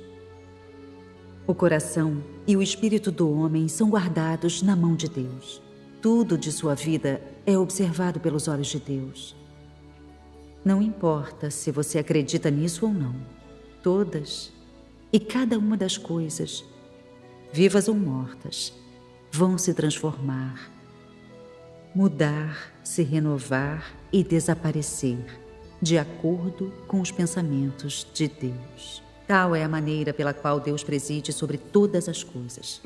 O coração e o espírito do homem são guardados na mão de Deus. Tudo de sua vida é observado pelos olhos de Deus. Não importa se você acredita nisso ou não, todas e cada uma das coisas, vivas ou mortas, vão se transformar, mudar, se renovar e desaparecer, de acordo com os pensamentos de Deus. Tal é a maneira pela qual Deus preside sobre todas as coisas.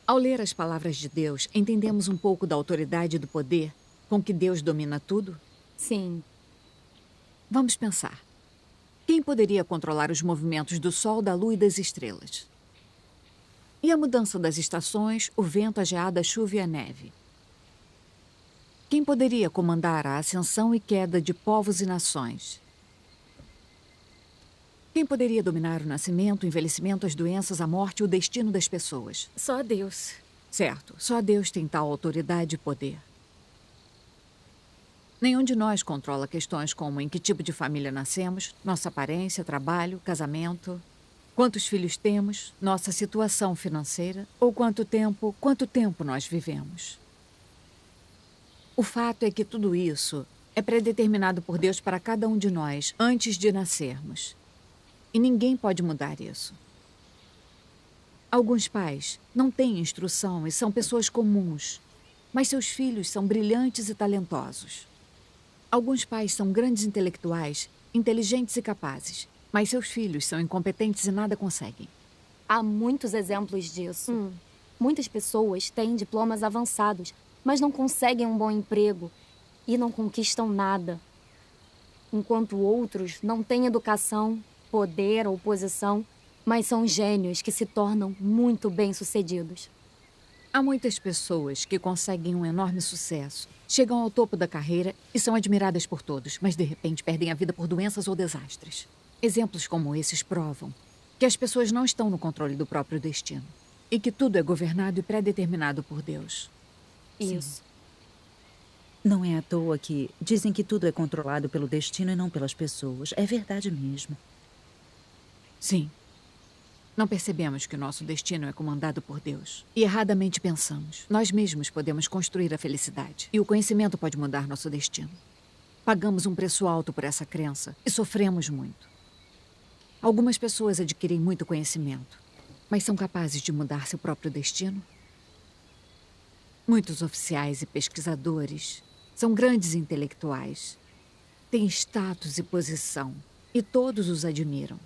Ao ler as palavras de Deus, entendemos um pouco da autoridade e do poder com que Deus domina tudo? Sim. Vamos pensar. Quem poderia controlar os movimentos do Sol, da Lua e das estrelas? E a mudança das estações, o vento, a geada, a chuva e a neve? Quem poderia comandar a ascensão e queda de povos e nações? Quem poderia dominar o nascimento, o envelhecimento, as doenças, a morte e o destino das pessoas? Só Deus. Certo, só Deus tem tal autoridade e poder. Nenhum de nós controla questões como em que tipo de família nascemos, nossa aparência, trabalho, casamento, quantos filhos temos, nossa situação financeira ou quanto tempo nós vivemos. O fato é que tudo isso é predeterminado por Deus para cada um de nós antes de nascermos. E ninguém pode mudar isso. Alguns pais não têm instrução e são pessoas comuns, mas seus filhos são brilhantes e talentosos. Alguns pais são grandes intelectuais, inteligentes e capazes, mas seus filhos são incompetentes e nada conseguem. Há muitos exemplos disso. Muitas pessoas têm diplomas avançados, mas não conseguem um bom emprego e não conquistam nada. Enquanto outros não têm educação, poder ou posição, mas são gênios que se tornam muito bem-sucedidos. Há muitas pessoas que conseguem um enorme sucesso, chegam ao topo da carreira e são admiradas por todos, mas de repente perdem a vida por doenças ou desastres. Exemplos como esses provam que as pessoas não estão no controle do próprio destino e que tudo é governado e pré-determinado por Deus. Isso. Não é à toa que dizem que tudo é controlado pelo destino e não pelas pessoas. É verdade mesmo. Sim. Não percebemos que o nosso destino é comandado por Deus. E erradamente pensamos. Nós mesmos podemos construir a felicidade. E o conhecimento pode mudar nosso destino. Pagamos um preço alto por essa crença e sofremos muito. Algumas pessoas adquirem muito conhecimento, mas são capazes de mudar seu próprio destino? Muitos oficiais e pesquisadores são grandes intelectuais. Têm status e posição, e todos os admiram.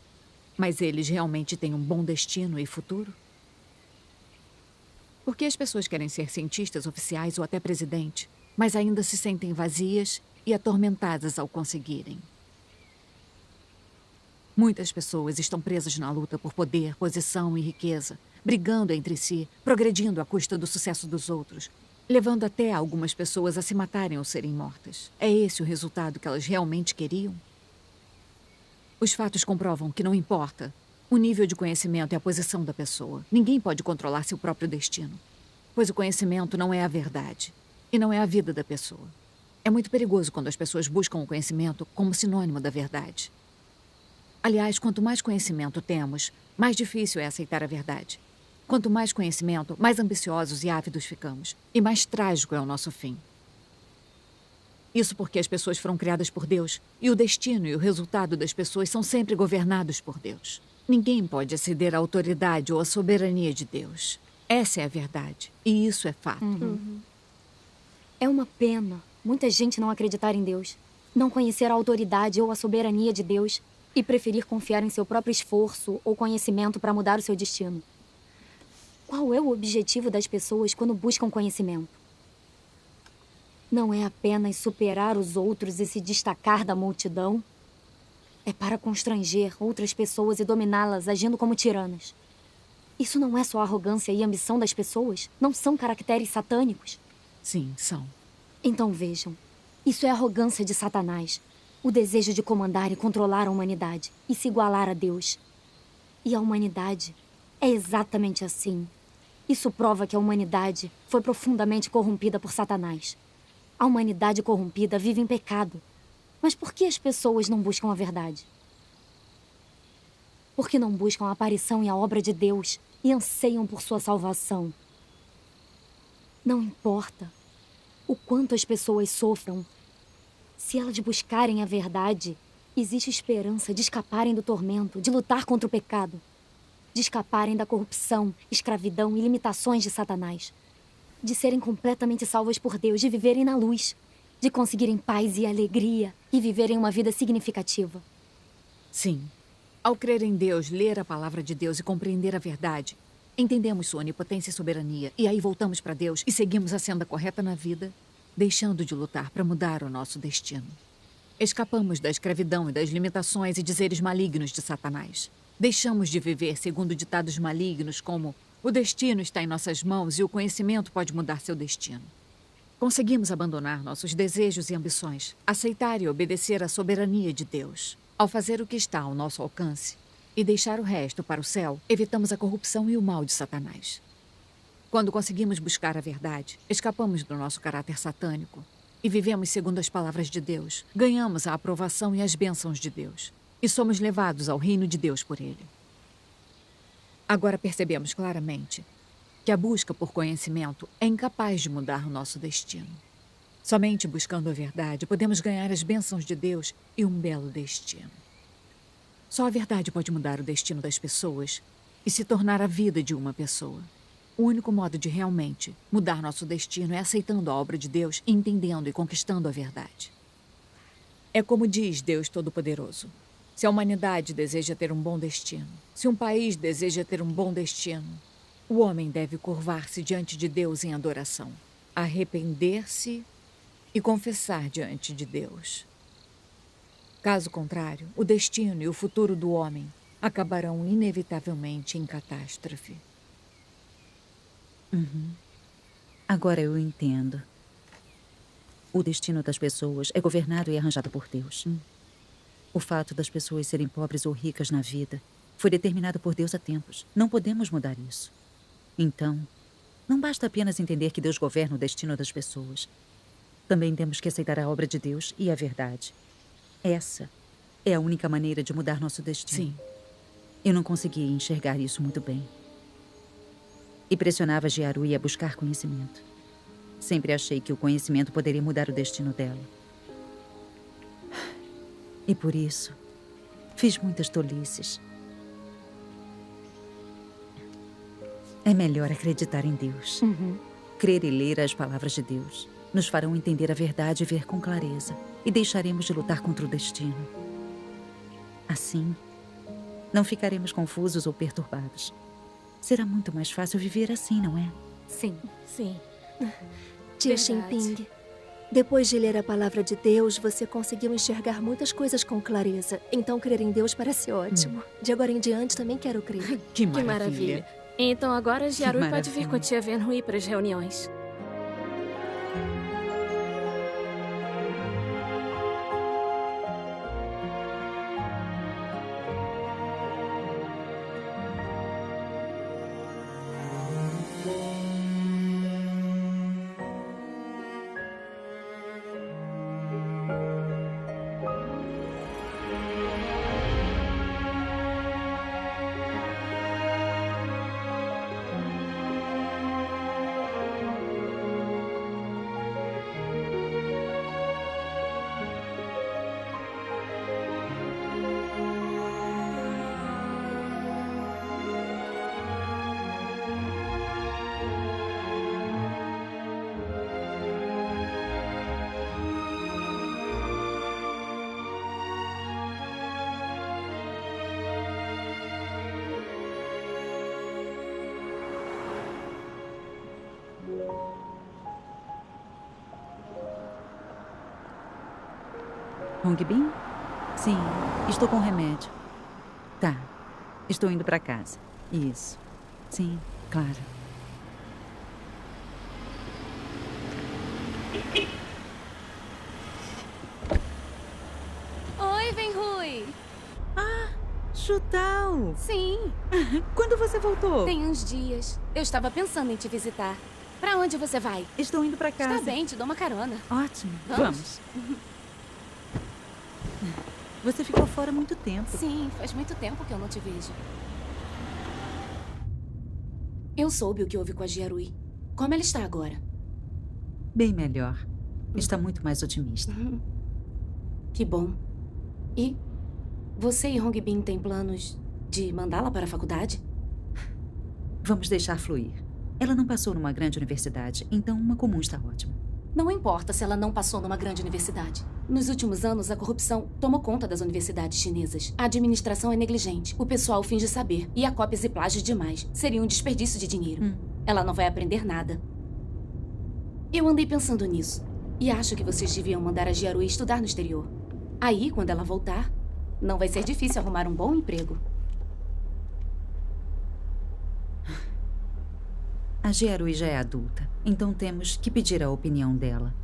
Mas eles realmente têm um bom destino e futuro? Por que as pessoas querem ser cientistas, oficiais ou até presidente, mas ainda se sentem vazias e atormentadas ao conseguirem? Muitas pessoas estão presas na luta por poder, posição e riqueza, brigando entre si, progredindo à custa do sucesso dos outros, levando até algumas pessoas a se matarem ou serem mortas. É esse o resultado que elas realmente queriam? Os fatos comprovam que não importa o nível de conhecimento e a posição da pessoa. Ninguém pode controlar seu próprio destino, pois o conhecimento não é a verdade e não é a vida da pessoa. É muito perigoso quando as pessoas buscam o conhecimento como sinônimo da verdade. Aliás, quanto mais conhecimento temos, mais difícil é aceitar a verdade. Quanto mais conhecimento, mais ambiciosos e ávidos ficamos, e mais trágico é o nosso fim. Isso porque as pessoas foram criadas por Deus e o destino e o resultado das pessoas são sempre governados por Deus. Ninguém pode exceder a autoridade ou a soberania de Deus. Essa é a verdade. E isso é fato. É uma pena muita gente não acreditar em Deus, não conhecer a autoridade ou a soberania de Deus e preferir confiar em seu próprio esforço ou conhecimento para mudar o seu destino. Qual é o objetivo das pessoas quando buscam conhecimento? Não é apenas superar os outros e se destacar da multidão. É para constranger outras pessoas e dominá-las agindo como tiranas. Isso não é só arrogância e ambição das pessoas? Não são caracteres satânicos? Sim, são. Então vejam, isso é arrogância de Satanás. O desejo de comandar e controlar a humanidade e se igualar a Deus. E a humanidade é exatamente assim. Isso prova que a humanidade foi profundamente corrompida por Satanás. A humanidade corrompida vive em pecado. Mas por que as pessoas não buscam a verdade? Porque não buscam a aparição e a obra de Deus e anseiam por sua salvação. Não importa o quanto as pessoas sofram. Se elas buscarem a verdade, existe esperança de escaparem do tormento, de lutar contra o pecado, de escaparem da corrupção, escravidão e limitações de Satanás, de serem completamente salvas por Deus, de viverem na luz, de conseguirem paz e alegria e viverem uma vida significativa. Sim. Ao crer em Deus, ler a palavra de Deus e compreender a verdade, entendemos sua onipotência e soberania, e aí voltamos para Deus e seguimos a senda correta na vida, deixando de lutar para mudar o nosso destino. Escapamos da escravidão e das limitações e dizeres malignos de Satanás. Deixamos de viver segundo ditados malignos como o destino está em nossas mãos e o conhecimento pode mudar seu destino. Conseguimos abandonar nossos desejos e ambições, aceitar e obedecer à soberania de Deus. Ao fazer o que está ao nosso alcance e deixar o resto para o céu, evitamos a corrupção e o mal de Satanás. Quando conseguimos buscar a verdade, escapamos do nosso caráter satânico e vivemos segundo as palavras de Deus, ganhamos a aprovação e as bênçãos de Deus e somos levados ao reino de Deus por Ele. Agora percebemos claramente que a busca por conhecimento é incapaz de mudar o nosso destino. Somente buscando a verdade podemos ganhar as bênçãos de Deus e um belo destino. Só a verdade pode mudar o destino das pessoas e se tornar a vida de uma pessoa. O único modo de realmente mudar nosso destino é aceitando a obra de Deus, entendendo e conquistando a verdade. É como diz Deus Todo-Poderoso. Se a humanidade deseja ter um bom destino, se um país deseja ter um bom destino, o homem deve curvar-se diante de Deus em adoração, arrepender-se e confessar diante de Deus. Caso contrário, o destino e o futuro do homem acabarão inevitavelmente em catástrofe. Agora eu entendo. O destino das pessoas é governado e arranjado por Deus. O fato das pessoas serem pobres ou ricas na vida foi determinado por Deus há tempos. Não podemos mudar isso. Então, não basta apenas entender que Deus governa o destino das pessoas. Também temos que aceitar a obra de Deus e a verdade. Essa é a única maneira de mudar nosso destino. Sim. Eu não conseguia enxergar isso muito bem. E pressionava Jiarui a buscar conhecimento. Sempre achei que o conhecimento poderia mudar o destino dela. E por isso, fiz muitas tolices. É melhor acreditar em Deus. Crer e ler as palavras de Deus nos farão entender a verdade e ver com clareza. E deixaremos de lutar contra o destino. Assim, não ficaremos confusos ou perturbados. Será muito mais fácil viver assim, não é? Sim. Sim. Tia Xinping, depois de ler a palavra de Deus, você conseguiu enxergar muitas coisas com clareza. Então, crer em Deus parece ótimo. De agora em diante, também quero crer. Que maravilha. Então, agora, Jiarui pode vir com a tia Venhui para as reuniões. Hong Bin? Sim, estou com remédio. Tá, estou indo para casa. Isso. Sim, claro. Oi, Wenhui. Ah, Chutal. Sim. Quando você voltou? Tem uns dias. Eu estava pensando em te visitar. Pra onde você vai? Estou indo para casa. Está bem, te dou uma carona. Ótimo. Vamos. Você ficou fora há muito tempo. Sim, faz muito tempo que eu não te vejo. Eu soube o que houve com a Jiarui. Como ela está agora? Bem melhor. Está muito mais otimista. Que bom. E você e Hong Bin têm planos de mandá-la para a faculdade? Vamos deixar fluir. Ela não passou numa grande universidade, então uma comum está ótima. Não importa se ela não passou numa grande universidade. Nos últimos anos, a corrupção tomou conta das universidades chinesas. A administração é negligente, o pessoal finge saber, e há cópias e plágios demais. Seria um desperdício de dinheiro. Ela não vai aprender nada. Eu andei pensando nisso, e acho que vocês deviam mandar a Jiarui estudar no exterior. Aí, quando ela voltar, não vai ser difícil arrumar um bom emprego. A Jiarui já é adulta, então temos que pedir a opinião dela.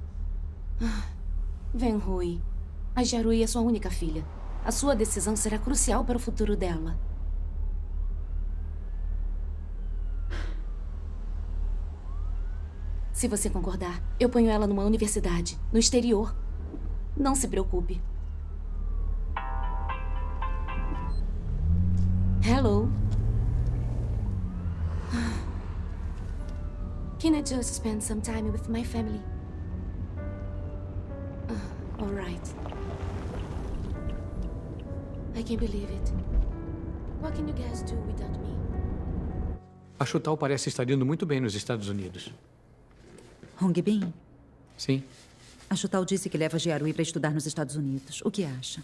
Wenhui, a Jiarui é sua única filha. A sua decisão será crucial para o futuro dela. Se você concordar, eu ponho ela numa universidade, no exterior. Não se preocupe. Hello. Can I just spend some time with my family? All right. I can't believe it. What can you guys do without me? A Chutal parece estar indo muito bem nos Estados Unidos. Hong Bin? Sim. A Chutal disse que leva a Jiarui para estudar nos Estados Unidos. O que acha?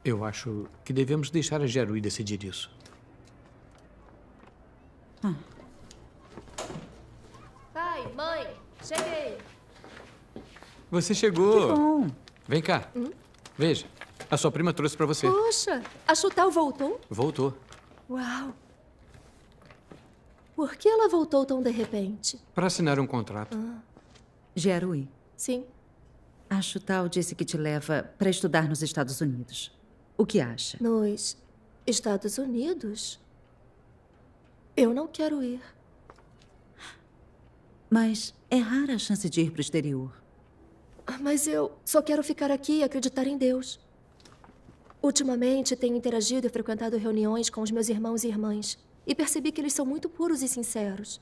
Eu acho que devemos deixar a Jiarui decidir isso. Pai, mãe, cheguei. Você chegou. Que bom. Vem cá. Veja, a sua prima trouxe para você. Poxa, a Chutal voltou? Voltou. Uau. Por que ela voltou tão de repente? Para assinar um contrato. Jiarui. Sim. A Chutal disse que te leva para estudar nos Estados Unidos. O que acha? Nos Estados Unidos? Eu não quero ir. Mas é rara a chance de ir para o exterior. Mas eu só quero ficar aqui e acreditar em Deus. Ultimamente, tenho interagido e frequentado reuniões com os meus irmãos e irmãs. E percebi que eles são muito puros e sinceros.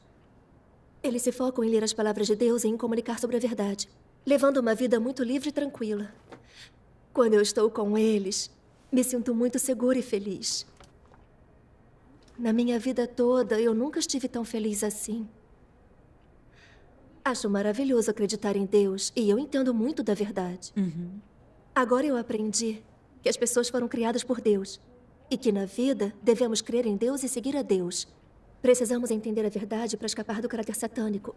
Eles se focam em ler as palavras de Deus e em comunicar sobre a verdade, levando uma vida muito livre e tranquila. Quando eu estou com eles, me sinto muito segura e feliz. Na minha vida toda, eu nunca estive tão feliz assim. Acho maravilhoso acreditar em Deus e eu entendo muito da verdade. Agora eu aprendi que as pessoas foram criadas por Deus e que na vida devemos crer em Deus e seguir a Deus. Precisamos entender a verdade para escapar do caráter satânico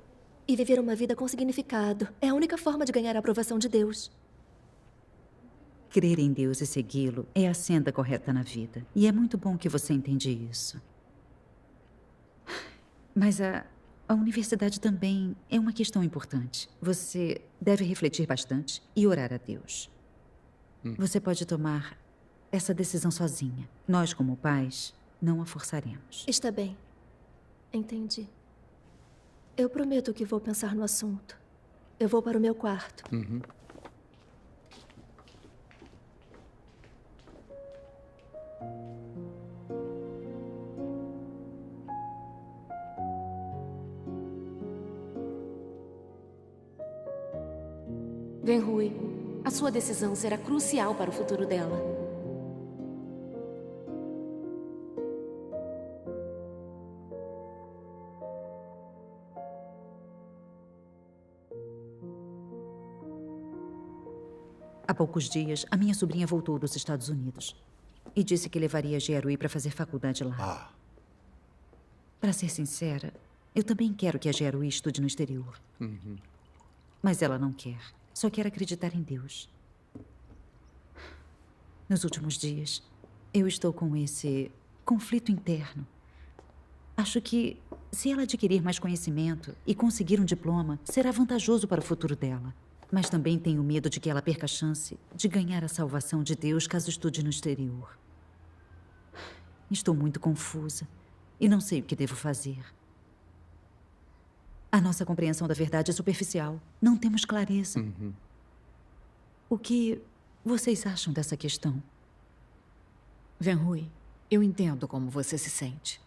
e viver uma vida com significado. É a única forma de ganhar a aprovação de Deus. Crer em Deus e segui-lo é a senda correta na vida. E é muito bom que você entende isso. Mas a universidade também é uma questão importante. Você deve refletir bastante e orar a Deus. Você pode tomar essa decisão sozinha. Nós, como pais, não a forçaremos. Está bem. Entendi. Eu prometo que vou pensar no assunto. Eu vou para o meu quarto. Wenhui, a sua decisão será crucial para o futuro dela. Há poucos dias, a minha sobrinha voltou dos Estados Unidos e disse que levaria a Jiarui para fazer faculdade lá. Para ser sincera, eu também quero que a Jiarui estude no exterior. Mas ela não quer. só quer acreditar em Deus. Nos últimos dias, eu estou com esse conflito interno. Acho que, se ela adquirir mais conhecimento e conseguir um diploma, será vantajoso para o futuro dela. Mas também tenho medo de que ela perca a chance de ganhar a salvação de Deus caso estude no exterior. Estou muito confusa e não sei o que devo fazer. A nossa compreensão da verdade é superficial. Não temos clareza. O que vocês acham dessa questão? Venhui, eu entendo como você se sente.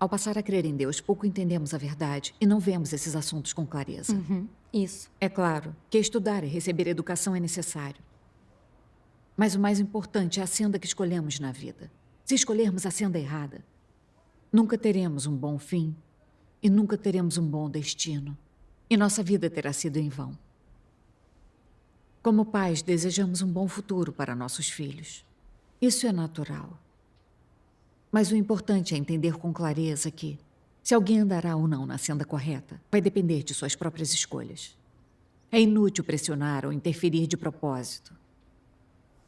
Ao passar a crer em Deus, pouco entendemos a verdade e não vemos esses assuntos com clareza. Isso. É claro que estudar e receber educação é necessário. Mas o mais importante é a senda que escolhemos na vida. Se escolhermos a senda errada, nunca teremos um bom fim e nunca teremos um bom destino. E nossa vida terá sido em vão. Como pais, desejamos um bom futuro para nossos filhos. Isso é natural. Mas o importante é entender com clareza que, se alguém andará ou não na senda correta, vai depender de suas próprias escolhas. É inútil pressionar ou interferir de propósito.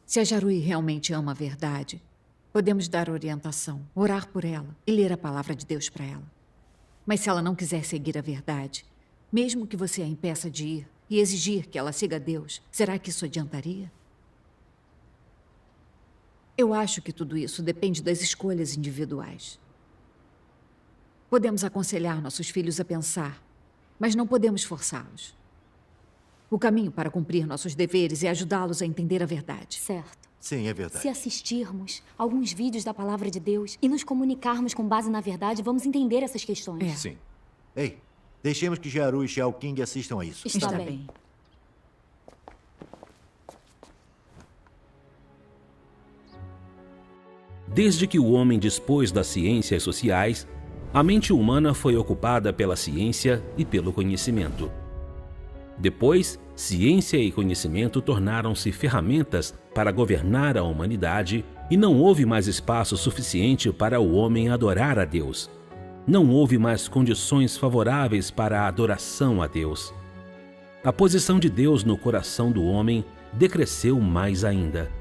Se a Jarui realmente ama a verdade, podemos dar orientação, orar por ela e ler a palavra de Deus para ela. Mas se ela não quiser seguir a verdade, mesmo que você a impeça de ir e exigir que ela siga Deus, será que isso adiantaria? Eu acho que tudo isso depende das escolhas individuais. Podemos aconselhar nossos filhos a pensar, mas não podemos forçá-los. O caminho para cumprir nossos deveres é ajudá-los a entender a verdade. Certo. Sim, é verdade. Se assistirmos alguns vídeos da palavra de Deus e nos comunicarmos com base na verdade, vamos entender essas questões. Sim. Ei, deixemos que Jaru e Xiao Qing assistam a isso. Está bem. Desde que o homem dispôs das ciências sociais, a mente humana foi ocupada pela ciência e pelo conhecimento. Depois, ciência e conhecimento tornaram-se ferramentas para governar a humanidade e não houve mais espaço suficiente para o homem adorar a Deus. Não houve mais condições favoráveis para a adoração a Deus. A posição de Deus no coração do homem decresceu mais ainda.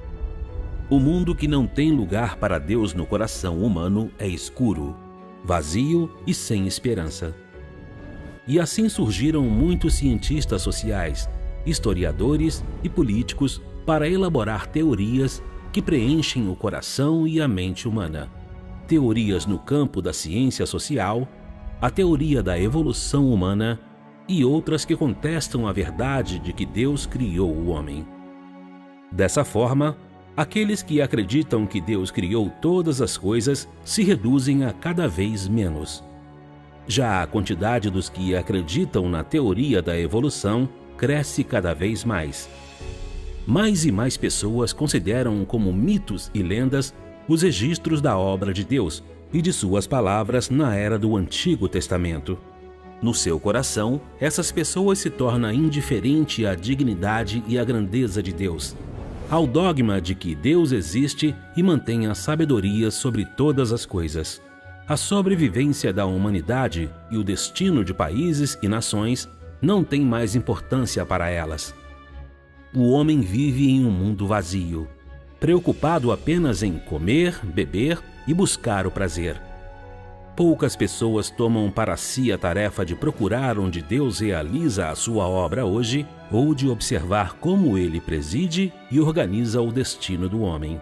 O mundo que não tem lugar para Deus no coração humano é escuro, vazio e sem esperança. E assim surgiram muitos cientistas sociais, historiadores e políticos para elaborar teorias que preenchem o coração e a mente humana. Teorias no campo da ciência social, a teoria da evolução humana e outras que contestam a verdade de que Deus criou o homem. Dessa forma, aqueles que acreditam que Deus criou todas as coisas se reduzem a cada vez menos. Já a quantidade dos que acreditam na teoria da evolução cresce cada vez mais. Mais e mais pessoas consideram como mitos e lendas os registros da obra de Deus e de suas palavras na era do Antigo Testamento. No seu coração, essas pessoas se tornam indiferentes à dignidade e à grandeza de Deus, ao dogma de que Deus existe e mantém a sabedoria sobre todas as coisas. A sobrevivência da humanidade e o destino de países e nações não tem mais importância para elas. O homem vive em um mundo vazio, preocupado apenas em comer, beber e buscar o prazer. Poucas pessoas tomam para si a tarefa de procurar onde Deus realiza a sua obra hoje ou de observar como ele preside e organiza o destino do homem.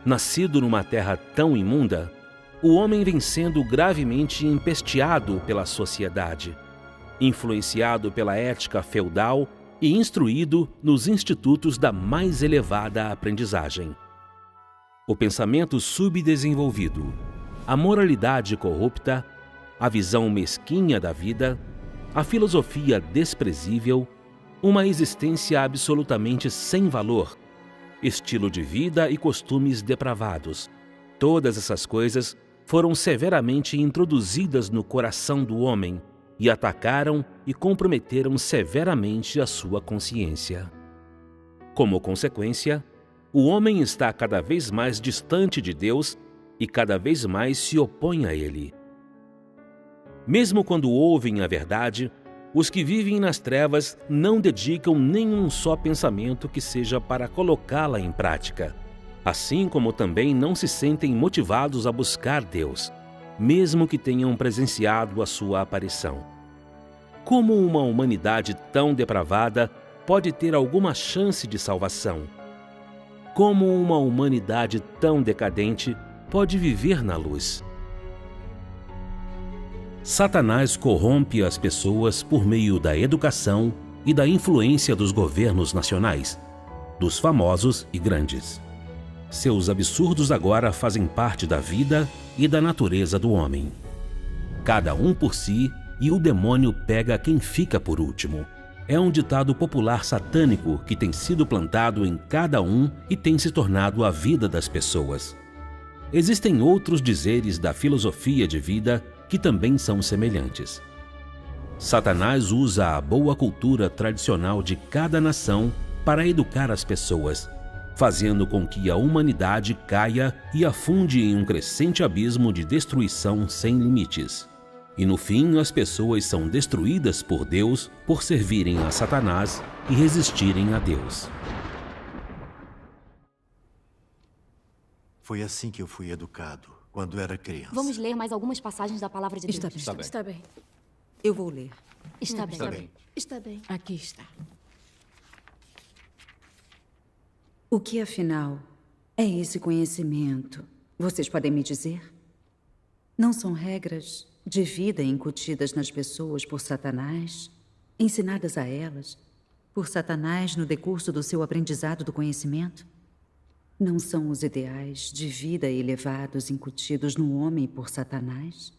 Nascido numa terra tão imunda, o homem vem sendo gravemente empesteado pela sociedade, influenciado pela ética feudal e instruído nos institutos da mais elevada aprendizagem. O pensamento subdesenvolvido, a moralidade corrupta, a visão mesquinha da vida, a filosofia desprezível, uma existência absolutamente sem valor, estilo de vida e costumes depravados. Todas essas coisas foram severamente introduzidas no coração do homem e atacaram e comprometeram severamente a sua consciência. Como consequência, o homem está cada vez mais distante de Deus e cada vez mais se opõe a ele. Mesmo quando ouvem a verdade, Os que vivem nas trevas não dedicam nenhum só pensamento que seja para colocá-la em prática, assim como também não se sentem motivados a buscar Deus, mesmo que tenham presenciado a sua aparição. Como uma humanidade tão depravada pode ter alguma chance de salvação? Como uma humanidade tão decadente pode viver na luz? Satanás corrompe as pessoas por meio da educação e da influência dos governos nacionais, dos famosos e grandes. Seus absurdos agora fazem parte da vida e da natureza do homem. Cada um por si e o demônio pega quem fica por último. É um ditado popular satânico que tem sido plantado em cada um e tem se tornado a vida das pessoas. Existem outros dizeres da filosofia de vida que também são semelhantes. Satanás usa a boa cultura tradicional de cada nação para educar as pessoas, fazendo com que a humanidade caia e afunde em um crescente abismo de destruição sem limites. E no fim, as pessoas são destruídas por Deus por servirem a Satanás e resistirem a Deus. Foi assim que eu fui educado, quando era criança. Vamos ler mais algumas passagens da palavra de Deus. Está bem. Eu vou ler. Está bem. Está bem. Está bem. Aqui está. O que, afinal, é esse conhecimento? Vocês podem me dizer? Não são regras de vida incutidas nas pessoas por Satanás, ensinadas a elas por Satanás no decurso do seu aprendizado do conhecimento? Não são os ideais de vida elevados incutidos no homem por Satanás?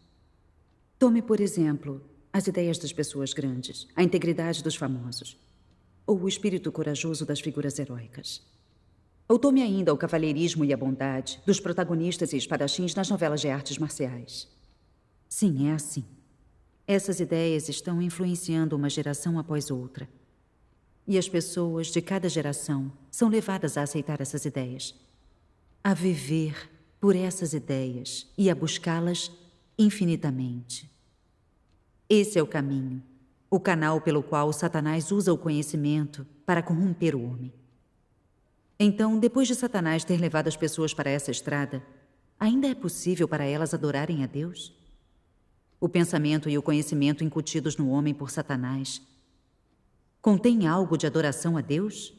Tome, por exemplo, as ideias das pessoas grandes, a integridade dos famosos, ou o espírito corajoso das figuras heróicas. Ou tome ainda o cavalheirismo e a bondade dos protagonistas e espadachins nas novelas de artes marciais. Sim, é assim. Essas ideias estão influenciando uma geração após outra. E as pessoas de cada geração são levadas a aceitar essas ideias, a viver por essas ideias e a buscá-las infinitamente. Esse é o caminho, o canal pelo qual Satanás usa o conhecimento para corromper o homem. Então, depois de Satanás ter levado as pessoas para essa estrada, ainda é possível para elas adorarem a Deus? O pensamento e o conhecimento incutidos no homem por Satanás contém algo de adoração a Deus?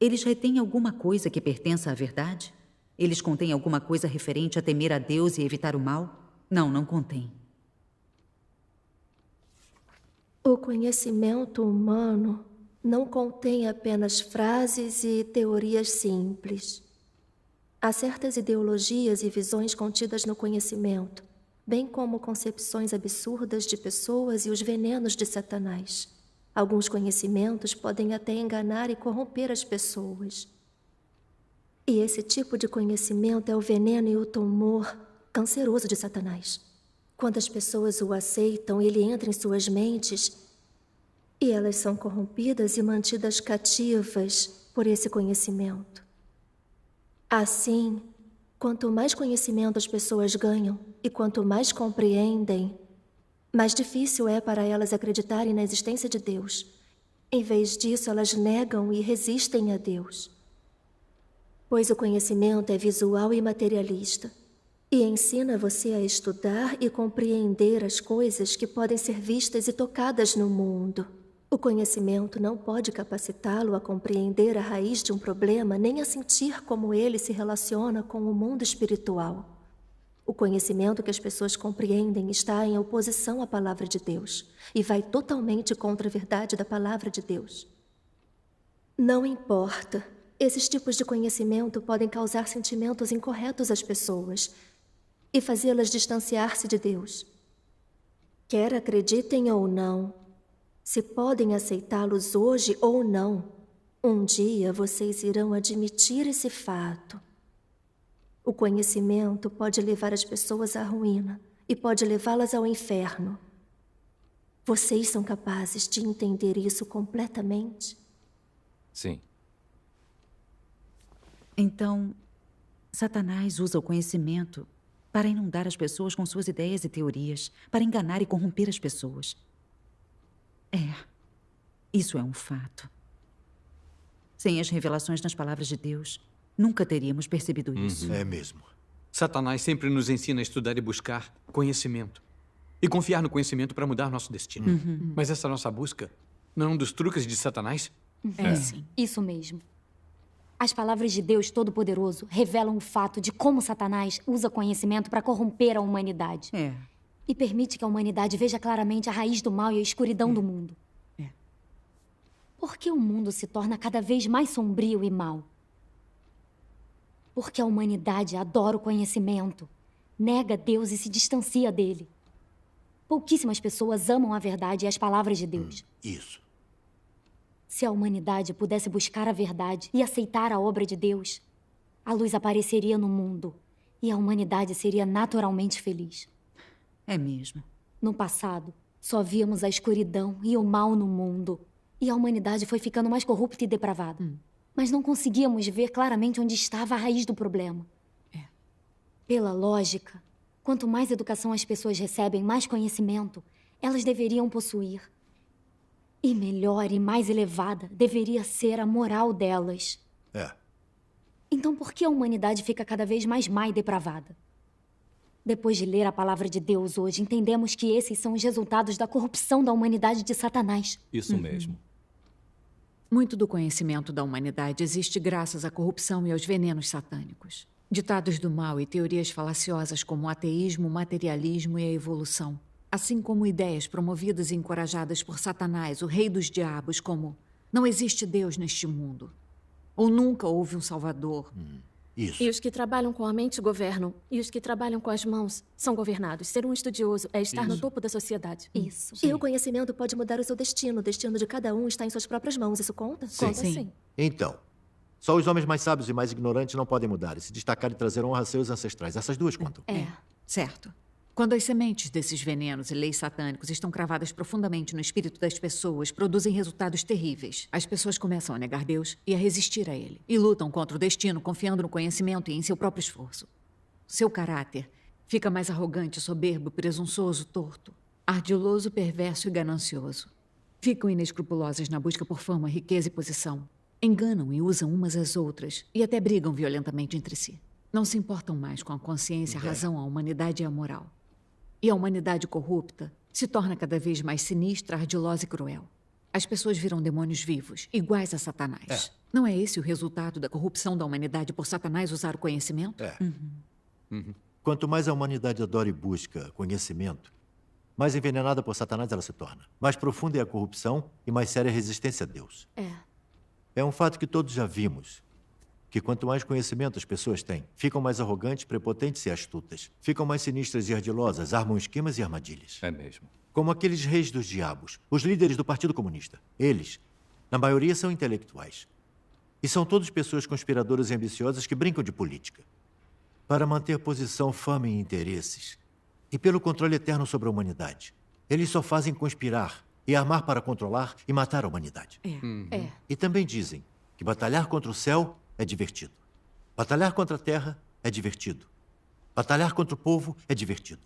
Eles retêm alguma coisa que pertença à verdade? Eles contêm alguma coisa referente a temer a Deus e evitar o mal? Não, não contém. O conhecimento humano não contém apenas frases e teorias simples. Há certas ideologias e visões contidas no conhecimento, bem como concepções absurdas de pessoas e os venenos de Satanás. Alguns conhecimentos podem até enganar e corromper as pessoas. E esse tipo de conhecimento é o veneno e o tumor canceroso de Satanás. Quando as pessoas o aceitam, ele entra em suas mentes e elas são corrompidas e mantidas cativas por esse conhecimento. Assim, quanto mais conhecimento as pessoas ganham e quanto mais compreendem, mais difícil é para elas acreditarem na existência de Deus. Em vez disso, elas negam e resistem a Deus. Pois o conhecimento é visual e materialista e ensina você a estudar e compreender as coisas que podem ser vistas e tocadas no mundo. O conhecimento não pode capacitá-lo a compreender a raiz de um problema nem a sentir como ele se relaciona com o mundo espiritual. O conhecimento que as pessoas compreendem está em oposição à palavra de Deus e vai totalmente contra a verdade da palavra de Deus. Não importa. Esses tipos de conhecimento podem causar sentimentos incorretos às pessoas e fazê-las distanciar-se de Deus. Quer acreditem ou não, se podem aceitá-los hoje ou não, um dia vocês irão admitir esse fato. O conhecimento pode levar as pessoas à ruína e pode levá-las ao inferno. Vocês são capazes de entender isso completamente? Sim. Então, Satanás usa o conhecimento para inundar as pessoas com suas ideias e teorias, para enganar e corromper as pessoas. Isso é um fato. Sem as revelações nas palavras de Deus, nunca teríamos percebido isso. É mesmo. Satanás sempre nos ensina a estudar e buscar conhecimento. E confiar no conhecimento para mudar nosso destino. Mas essa nossa busca não é um dos truques de Satanás? Sim. Isso mesmo. As palavras de Deus Todo-Poderoso revelam o fato de como Satanás usa conhecimento para corromper a humanidade. E permite que a humanidade veja claramente a raiz do mal e a escuridão do mundo. Por que o mundo se torna cada vez mais sombrio e mau? Porque a humanidade adora o conhecimento, nega Deus e se distancia dele. Pouquíssimas pessoas amam a verdade e as palavras de Deus. Isso. Se a humanidade pudesse buscar a verdade e aceitar a obra de Deus, a luz apareceria no mundo e a humanidade seria naturalmente feliz. É mesmo. No passado, só víamos a escuridão e o mal no mundo. E a humanidade foi ficando mais corrupta e depravada. Mas não conseguíamos ver claramente onde estava a raiz do problema. Pela lógica, quanto mais educação as pessoas recebem, mais conhecimento elas deveriam possuir. E melhor e mais elevada deveria ser a moral delas. Então por que a humanidade fica cada vez mais má e depravada? Depois de ler a palavra de Deus hoje, entendemos que esses são os resultados da corrupção da humanidade de Satanás. Isso mesmo. Muito do conhecimento da humanidade existe graças à corrupção e aos venenos satânicos. Ditados do mal e teorias falaciosas como o ateísmo, o materialismo e a evolução. Assim como ideias promovidas e encorajadas por Satanás, o rei dos diabos, como não existe Deus neste mundo. Ou nunca houve um salvador. Isso. E os que trabalham com a mente governam. E os que trabalham com as mãos são governados. Ser um estudioso é estar no topo da sociedade. Isso. E o conhecimento pode mudar o seu destino. O destino de cada um está em suas próprias mãos. Isso conta? Sim. Conta sim. Então, só os homens mais sábios e mais ignorantes não podem mudar e se destacar e trazer honra a seus ancestrais. Essas duas contam. Certo. Quando as sementes desses venenos e leis satânicos estão cravadas profundamente no espírito das pessoas, produzem resultados terríveis. As pessoas começam a negar Deus e a resistir a ele. E lutam contra o destino, confiando no conhecimento e em seu próprio esforço. Seu caráter fica mais arrogante, soberbo, presunçoso, torto, ardiloso, perverso e ganancioso. Ficam inescrupulosas na busca por fama, riqueza e posição. Enganam e usam umas às outras e até brigam violentamente entre si. Não se importam mais com a consciência, a razão, a humanidade e a moral. E a humanidade corrupta se torna cada vez mais sinistra, ardilosa e cruel. As pessoas viram demônios vivos, iguais a Satanás. Não é esse o resultado da corrupção da humanidade por Satanás usar o conhecimento? Quanto mais a humanidade adora e busca conhecimento, mais envenenada por Satanás ela se torna. Mais profunda é a corrupção e mais séria a resistência a Deus. É um fato que todos já vimos. Que quanto mais conhecimento as pessoas têm, ficam mais arrogantes, prepotentes e astutas. Ficam mais sinistras e ardilosas, armam esquemas e armadilhas. É mesmo. Como aqueles reis dos diabos, os líderes do Partido Comunista. Eles, na maioria, são intelectuais. E são todos pessoas conspiradoras e ambiciosas que brincam de política. Para manter posição, fama e interesses. E pelo controle eterno sobre a humanidade. Eles só fazem conspirar e armar para controlar e matar a humanidade. E também dizem que batalhar contra o céu é divertido. Batalhar contra a terra é divertido. Batalhar contra o povo é divertido.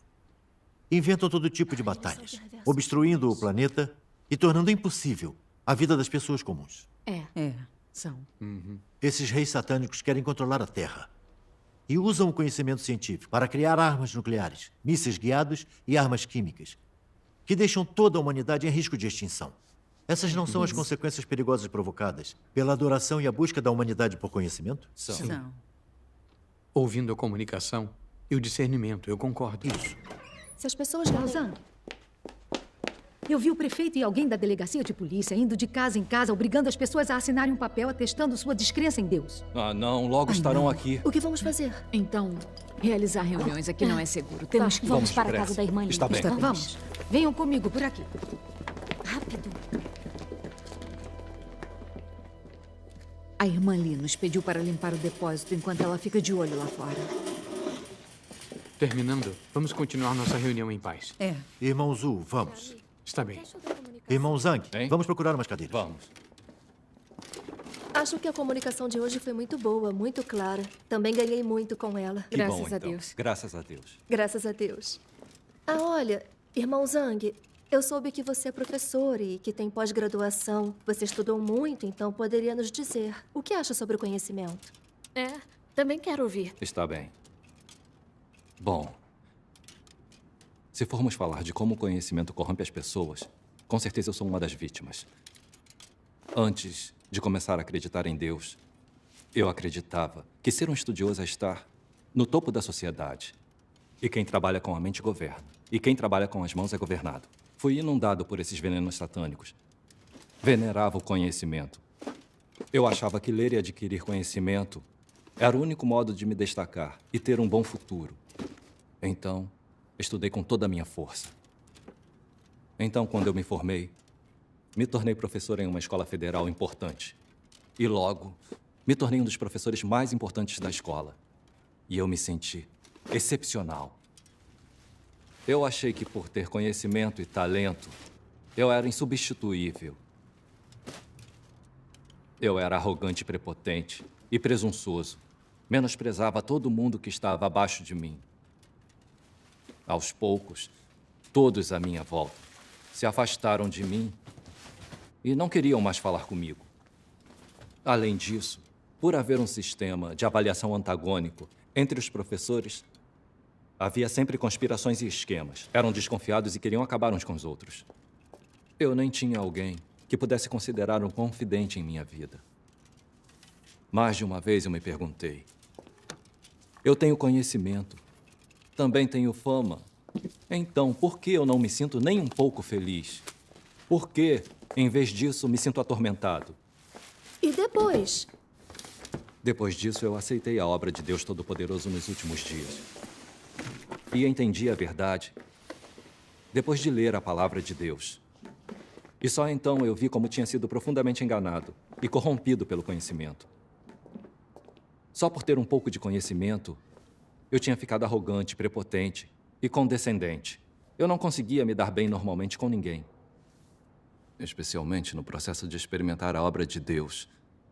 Inventam todo tipo de batalhas, obstruindo o planeta e tornando impossível a vida das pessoas comuns. São. Esses reis satânicos querem controlar a Terra e usam o conhecimento científico para criar armas nucleares, mísseis guiados e armas químicas, que deixam toda a humanidade em risco de extinção. Essas não são as consequências perigosas provocadas pela adoração e a busca da humanidade por conhecimento? São. Ouvindo a comunicação e o discernimento, eu concordo. Isso. Se as pessoas... Lausanne, eu vi o prefeito e alguém da delegacia de polícia indo de casa em casa, obrigando as pessoas a assinarem um papel atestando sua descrença em Deus. Não, logo estarão aqui. O que vamos fazer? Então, realizar reuniões aqui não é seguro. Temos que... Vamos para a casa da irmã Lívia. Está bem. Vamos. Venham comigo por aqui. Rápido. A irmã Lee nos pediu para limpar o depósito enquanto ela fica de olho lá fora. Terminando, vamos continuar nossa reunião em paz. Irmão Zhu, vamos. Está bem. Irmão Zhang, vamos procurar umas cadeiras. Vamos. Acho que a comunicação de hoje foi muito boa, muito clara. Também ganhei muito com ela. Que bom, então. Graças a Deus. Graças a Deus. Ah, olha, irmão Zhang, Eu soube que você é professor e que tem pós-graduação. Você estudou muito, então poderia nos dizer. O que acha sobre o conhecimento? Também quero ouvir. Está bem. Bom, se formos falar de como o conhecimento corrompe as pessoas, com certeza eu sou uma das vítimas. Antes de começar a acreditar em Deus, eu acreditava que ser um estudioso é estar no topo da sociedade. E quem trabalha com a mente governa. E quem trabalha com as mãos é governado. Fui inundado por esses venenos satânicos. Venerava o conhecimento. Eu achava que ler e adquirir conhecimento era o único modo de me destacar e ter um bom futuro. Então, estudei com toda a minha força. Então, quando eu me formei, me tornei professor em uma escola federal importante. E logo, me tornei um dos professores mais importantes da escola. E eu me senti excepcional. Eu achei que por ter conhecimento e talento, eu era insubstituível. Eu era arrogante e prepotente e presunçoso. Menosprezava todo mundo que estava abaixo de mim. Aos poucos, todos à minha volta se afastaram de mim e não queriam mais falar comigo. Além disso, por haver um sistema de avaliação antagônico entre os professores, havia sempre conspirações e esquemas. Eram desconfiados e queriam acabar uns com os outros. Eu nem tinha alguém que pudesse considerar um confidente em minha vida. Mais de uma vez eu me perguntei: eu tenho conhecimento, também tenho fama. Então, por que eu não me sinto nem um pouco feliz? Por que, em vez disso, me sinto atormentado? E depois? Depois disso, eu aceitei a obra de Deus Todo-Poderoso nos últimos dias. E entendi a verdade depois de ler a palavra de Deus. E só então eu vi como tinha sido profundamente enganado e corrompido pelo conhecimento. Só por ter um pouco de conhecimento, eu tinha ficado arrogante, prepotente e condescendente. Eu não conseguia me dar bem normalmente com ninguém. Especialmente no processo de experimentar a obra de Deus.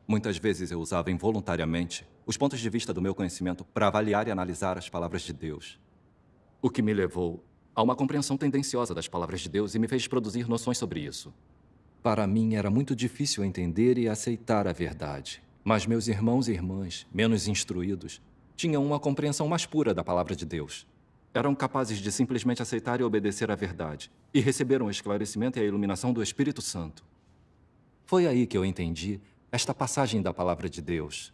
Muitas vezes eu usava involuntariamente os pontos de vista do meu conhecimento para avaliar e analisar as palavras de Deus. O que me levou a uma compreensão tendenciosa das palavras de Deus e me fez produzir noções sobre isso. Para mim, era muito difícil entender e aceitar a verdade. Mas meus irmãos e irmãs, menos instruídos, tinham uma compreensão mais pura da palavra de Deus. Eram capazes de simplesmente aceitar e obedecer à verdade, e receberam o esclarecimento e a iluminação do Espírito Santo. Foi aí que eu entendi esta passagem da palavra de Deus.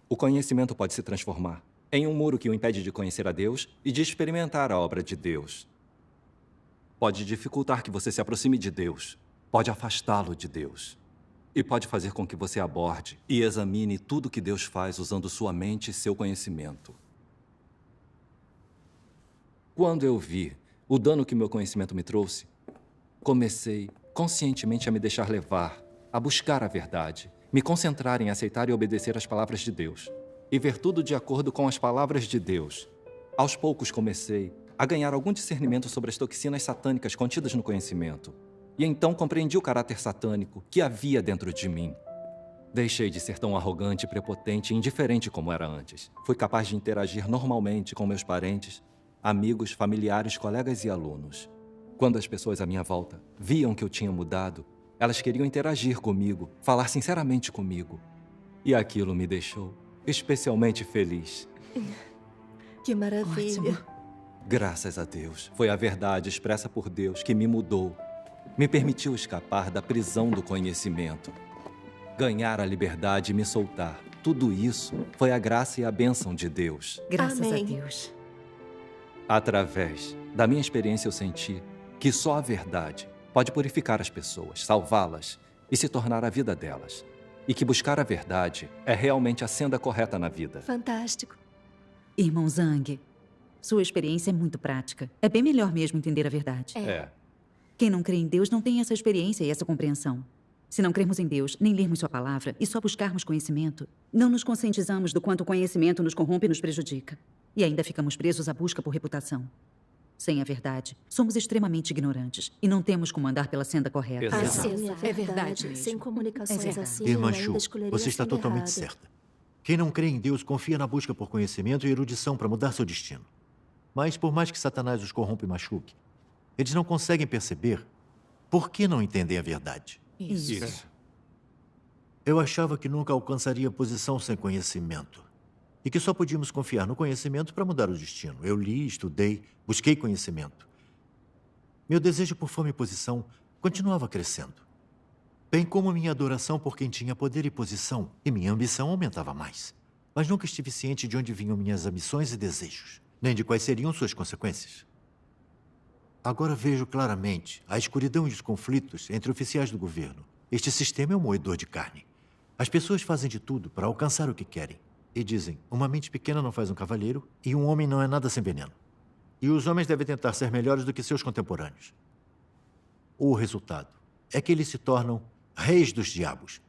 O conhecimento pode se transformar em um muro que o impede de conhecer a Deus e de experimentar a obra de Deus. Pode dificultar que você se aproxime de Deus, pode afastá-lo de Deus. E pode fazer com que você aborde e examine tudo que Deus faz usando sua mente e seu conhecimento. Quando eu vi o dano que meu conhecimento me trouxe, comecei conscientemente a me deixar levar, a buscar a verdade, me concentrar em aceitar e obedecer às palavras de Deus e ver tudo de acordo com as palavras de Deus. Aos poucos comecei a ganhar algum discernimento sobre as toxinas satânicas contidas no conhecimento. E então compreendi o caráter satânico que havia dentro de mim. Deixei de ser tão arrogante, prepotente e indiferente como era antes. Fui capaz de interagir normalmente com meus parentes, amigos, familiares, colegas e alunos. Quando as pessoas à minha volta viam que eu tinha mudado, elas queriam interagir comigo, falar sinceramente comigo. E aquilo me deixou especialmente feliz. Que maravilha. Ótimo. Graças a Deus. Foi a verdade expressa por Deus que me mudou. Me permitiu escapar da prisão do conhecimento. Ganhar a liberdade e me soltar. Tudo isso foi a graça e a bênção de Deus. Graças Amém. a Deus. Através da minha experiência, eu senti que só a verdade pode purificar as pessoas, salvá-las e se tornar a vida delas. E que buscar a verdade é realmente a senda correta na vida. Fantástico. Irmão Zhang, sua experiência é muito prática. É bem melhor mesmo entender a verdade. Quem não crê em Deus não tem essa experiência e essa compreensão. Se não crermos em Deus, nem lermos sua palavra e só buscarmos conhecimento, não nos conscientizamos do quanto o conhecimento nos corrompe e nos prejudica. E ainda ficamos presos à busca por reputação. Sem a verdade, somos extremamente ignorantes e não temos como andar pela senda correta. Assim, É verdade mesmo. Sem comunicações assim, Irmã eu Chu, ainda escolheria você está a senda totalmente errada. certa. Quem não crê em Deus confia na busca por conhecimento e erudição para mudar seu destino. Mas por mais que Satanás os corrompa e machuque, Eles não conseguem perceber por que não entendem a verdade. Isso. Eu achava que nunca alcançaria posição sem conhecimento. E que só podíamos confiar no conhecimento para mudar o destino. Eu li, estudei, busquei conhecimento. Meu desejo por fama e posição continuava crescendo. Bem como minha adoração por quem tinha poder e posição. E minha ambição aumentava mais. Mas nunca estive ciente de onde vinham minhas ambições e desejos, nem de quais seriam suas consequências. Agora vejo claramente a escuridão e os conflitos entre oficiais do governo. Este sistema é um moedor de carne. As pessoas fazem de tudo para alcançar o que querem. E dizem, uma mente pequena não faz um cavalheiro e um homem não é nada sem veneno. E os homens devem tentar ser melhores do que seus contemporâneos. O resultado é que eles se tornam reis dos diabos.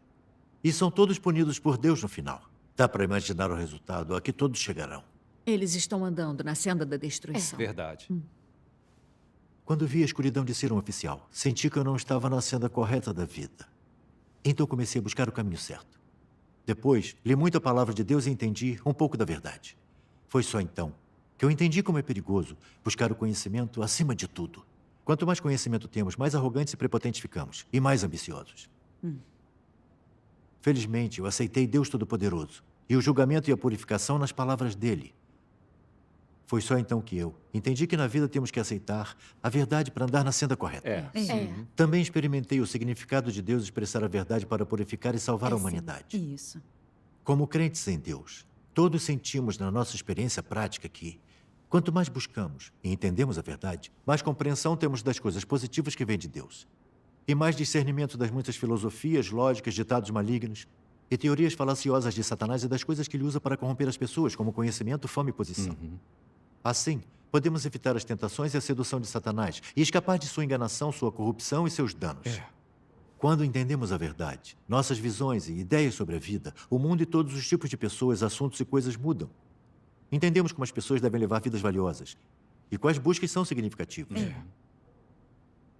E são todos punidos por Deus no final. Dá para imaginar o resultado a que todos chegarão. Eles estão andando na senda da destruição. Verdade. Quando vi a escuridão de ser um oficial, senti que eu não estava na senda correta da vida. Então comecei a buscar o caminho certo. Depois, li muito a palavra de Deus e entendi um pouco da verdade. Foi só então que eu entendi como é perigoso buscar o conhecimento acima de tudo. Quanto mais conhecimento temos, mais arrogantes e prepotentes ficamos, e mais ambiciosos. Felizmente, eu aceitei Deus Todo-Poderoso e o julgamento e a purificação nas palavras dele. Foi só então que eu entendi que na vida temos que aceitar a verdade para andar na senda correta. Também experimentei o significado de Deus expressar a verdade para purificar e salvar a humanidade. Isso. Como crentes em Deus, todos sentimos na nossa experiência prática que, quanto mais buscamos e entendemos a verdade, mais compreensão temos das coisas positivas que vêm de Deus. E mais discernimento das muitas filosofias, lógicas, ditados malignos e teorias falaciosas de Satanás e das coisas que ele usa para corromper as pessoas, como conhecimento, fama e posição. Assim, podemos evitar as tentações e a sedução de Satanás e escapar de sua enganação, sua corrupção e seus danos. Quando entendemos a verdade, nossas visões e ideias sobre a vida, o mundo e todos os tipos de pessoas, assuntos e coisas mudam. Entendemos como as pessoas devem levar vidas valiosas e quais buscas são significativas.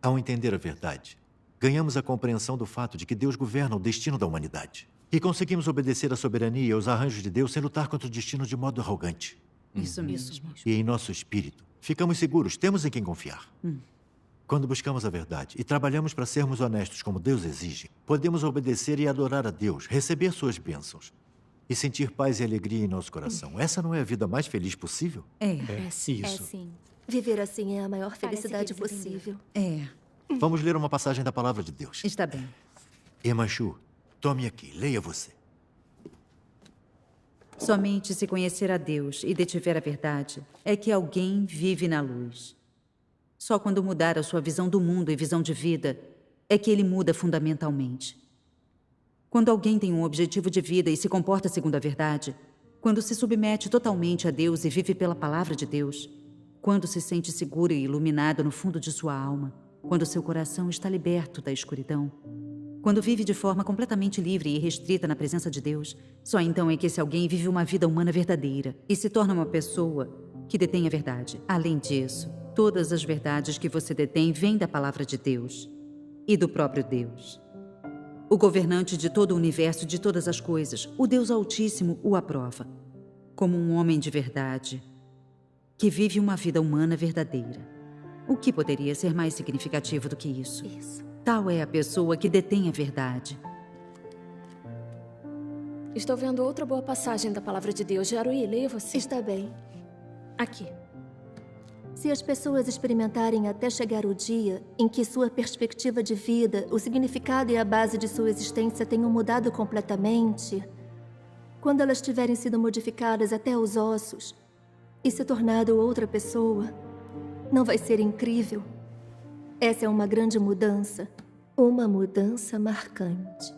Ao entender a verdade, ganhamos a compreensão do fato de que Deus governa o destino da humanidade. E conseguimos obedecer à soberania e aos arranjos de Deus sem lutar contra o destino de modo arrogante. Isso mesmo. E em nosso espírito, ficamos seguros, temos em quem confiar. Quando buscamos a verdade e trabalhamos para sermos honestos como Deus exige, podemos obedecer e adorar a Deus, receber suas bênçãos e sentir paz e alegria em nosso coração. Essa não é a vida mais feliz possível? Isso. É sim. Viver assim é a maior felicidade possível. Vamos ler uma passagem da palavra de Deus. Está bem. Emanchu, tome aqui, leia você. Somente se conhecer a Deus e detiver a verdade é que alguém vive na luz. Só quando mudar a sua visão do mundo e visão de vida é que ele muda fundamentalmente. Quando alguém tem um objetivo de vida e se comporta segundo a verdade, quando se submete totalmente a Deus e vive pela palavra de Deus, quando se sente seguro e iluminado no fundo de sua alma, quando seu coração está liberto da escuridão, quando vive de forma completamente livre e restrita na presença de Deus, só então é que esse alguém vive uma vida humana verdadeira e se torna uma pessoa que detém a verdade. Além disso, todas as verdades que você detém vêm da palavra de Deus e do próprio Deus. O governante de todo o universo, de todas as coisas, o Deus Altíssimo o aprova como um homem de verdade que vive uma vida humana verdadeira. O que poderia ser mais significativo do que isso? Tal é a pessoa que detém a verdade. Estou vendo outra boa passagem da palavra de Deus. Jaruí, leia você. Está bem. Aqui. Se as pessoas experimentarem até chegar o dia em que sua perspectiva de vida, o significado e a base de sua existência tenham mudado completamente, quando elas tiverem sido modificadas até os ossos e se tornado outra pessoa, não vai ser incrível? Essa é uma grande mudança, uma mudança marcante.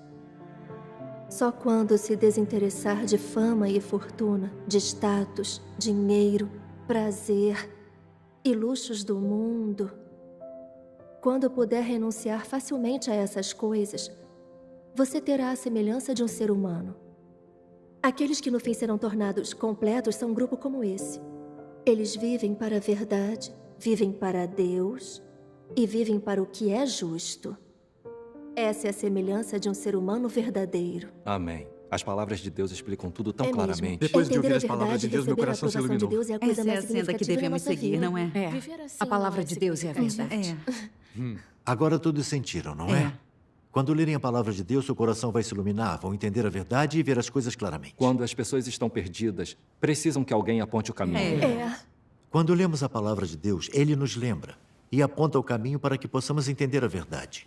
Só quando se desinteressar de fama e fortuna, de status, dinheiro, prazer e luxos do mundo, quando puder renunciar facilmente a essas coisas, você terá a semelhança de um ser humano. Aqueles que no fim serão tornados completos são um grupo como esse. Eles vivem para a verdade, vivem para Deus e vivem para o que é justo. Essa é a semelhança de um ser humano verdadeiro. Amém. As palavras de Deus explicam tudo tão É mesmo. claramente. Depois de Entender ouvir a as palavras de verdade, Deus, meu receber a coração se aprovação de iluminou. Deus é a coisa Essa é a mais senda que significativa da devemos nossa seguir, vida. não é? Viver assim A palavra não é de Deus é a verdade. significante. Agora todos sentiram, não é? Quando lerem a palavra de Deus, seu coração vai se iluminar, vão entender a verdade e ver as coisas claramente. Quando as pessoas estão perdidas, precisam que alguém aponte o caminho. Quando lemos a palavra de Deus, ele nos lembra e aponta o caminho para que possamos entender a verdade.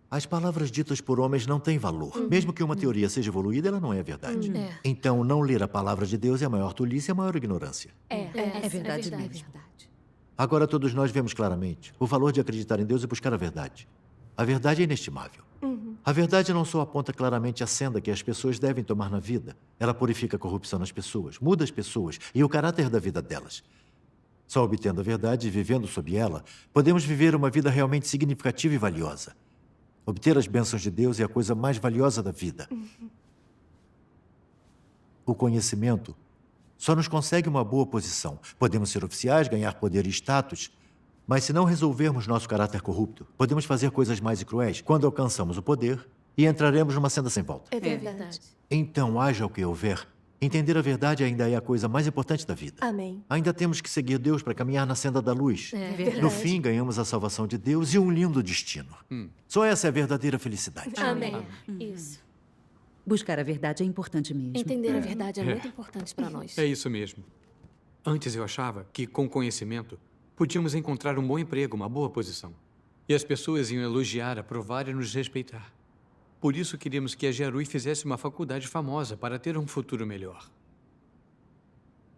As palavras ditas por homens não têm valor. Mesmo que uma teoria seja evoluída, ela não é verdade. Então, não ler a palavra de Deus é a maior tolice e a maior ignorância. É verdade mesmo. Agora todos nós vemos claramente o valor de acreditar em Deus e buscar a verdade. A verdade é inestimável. A verdade não só aponta claramente a senda que as pessoas devem tomar na vida, ela purifica a corrupção nas pessoas, muda as pessoas e o caráter da vida delas. Só obtendo a verdade e vivendo sob ela, podemos viver uma vida realmente significativa e valiosa. Obter as bênçãos de Deus é a coisa mais valiosa da vida. O conhecimento só nos consegue uma boa posição. Podemos ser oficiais, ganhar poder e status, mas se não resolvermos nosso caráter corrupto, podemos fazer coisas mais cruéis quando alcançamos o poder e entraremos numa senda sem volta. É verdade. Então, haja o que houver, entender a verdade ainda é a coisa mais importante da vida. Amém. Ainda temos que seguir Deus para caminhar na senda da luz. É verdade. No fim, ganhamos a salvação de Deus e um lindo destino. Só essa é a verdadeira felicidade. Amém. Isso. Buscar a verdade é importante mesmo. Entender a verdade é muito importante para nós. É isso mesmo. Antes eu achava que, com conhecimento, podíamos encontrar um bom emprego, uma boa posição. E as pessoas iam elogiar, aprovar e nos respeitar. Por isso queríamos que a Giarui fizesse uma faculdade famosa para ter um futuro melhor.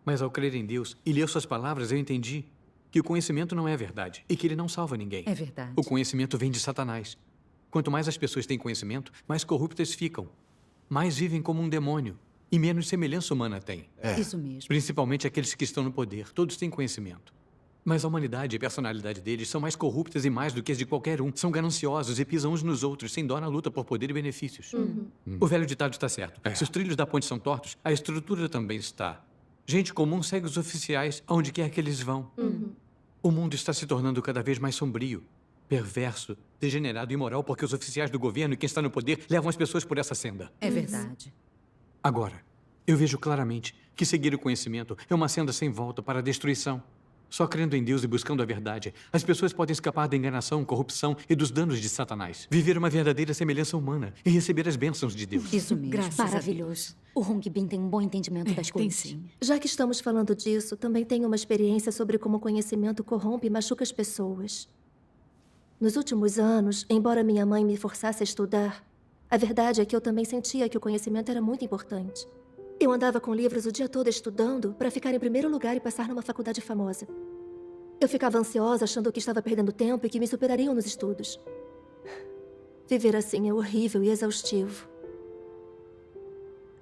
Mas ao crer em Deus e ler suas palavras, eu entendi que o conhecimento não é verdade e que ele não salva ninguém. É verdade. O conhecimento vem de Satanás. Quanto mais as pessoas têm conhecimento, mais corruptas ficam. Mais vivem como um demônio e menos semelhança humana têm. Isso mesmo. Principalmente aqueles que estão no poder. Todos têm conhecimento. Mas a humanidade e a personalidade deles são mais corruptas e mais do que as de qualquer um. São gananciosos e pisam uns nos outros, sem dó na luta por poder e benefícios. O velho ditado está certo. Se os trilhos da ponte são tortos, a estrutura também está. Gente comum segue os oficiais aonde quer que eles vão. O mundo está se tornando cada vez mais sombrio, perverso, degenerado e imoral porque os oficiais do governo e quem está no poder levam as pessoas por essa senda. É verdade. Agora, eu vejo claramente que seguir o conhecimento é uma senda sem volta para a destruição. Só crendo em Deus e buscando a verdade, as pessoas podem escapar da enganação, corrupção e dos danos de Satanás. Viver uma verdadeira semelhança humana e receber as bênçãos de Deus. Isso mesmo. Graças Maravilhoso. O Hong Bin tem um bom entendimento das coisas. Tem sim. Já que estamos falando disso, também tenho uma experiência sobre como o conhecimento corrompe e machuca as pessoas. Nos últimos anos, embora minha mãe me forçasse a estudar, a verdade é que eu também sentia que o conhecimento era muito importante. Eu andava com livros o dia todo estudando para ficar em primeiro lugar e passar numa faculdade famosa. Eu ficava ansiosa, achando que estava perdendo tempo e que me superariam nos estudos. Viver assim é horrível e exaustivo.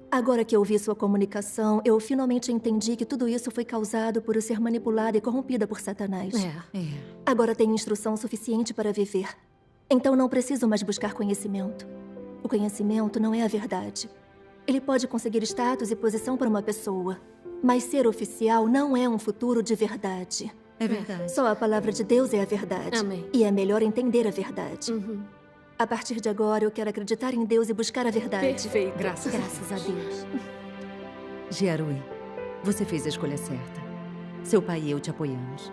Agora que ouvi sua comunicação, eu finalmente entendi que tudo isso foi causado por eu ser manipulada e corrompida por Satanás. Agora tenho instrução suficiente para viver. Então não preciso mais buscar conhecimento. O conhecimento não é a verdade. Ele pode conseguir status e posição para uma pessoa, mas ser oficial não é um futuro de verdade. É verdade. Só a palavra de Deus é a verdade. Amém. E é melhor entender a verdade. A partir de agora, eu quero acreditar em Deus e buscar a verdade. Perfeito. Graças a Deus. Giarui, você fez a escolha certa. Seu pai e eu te apoiamos.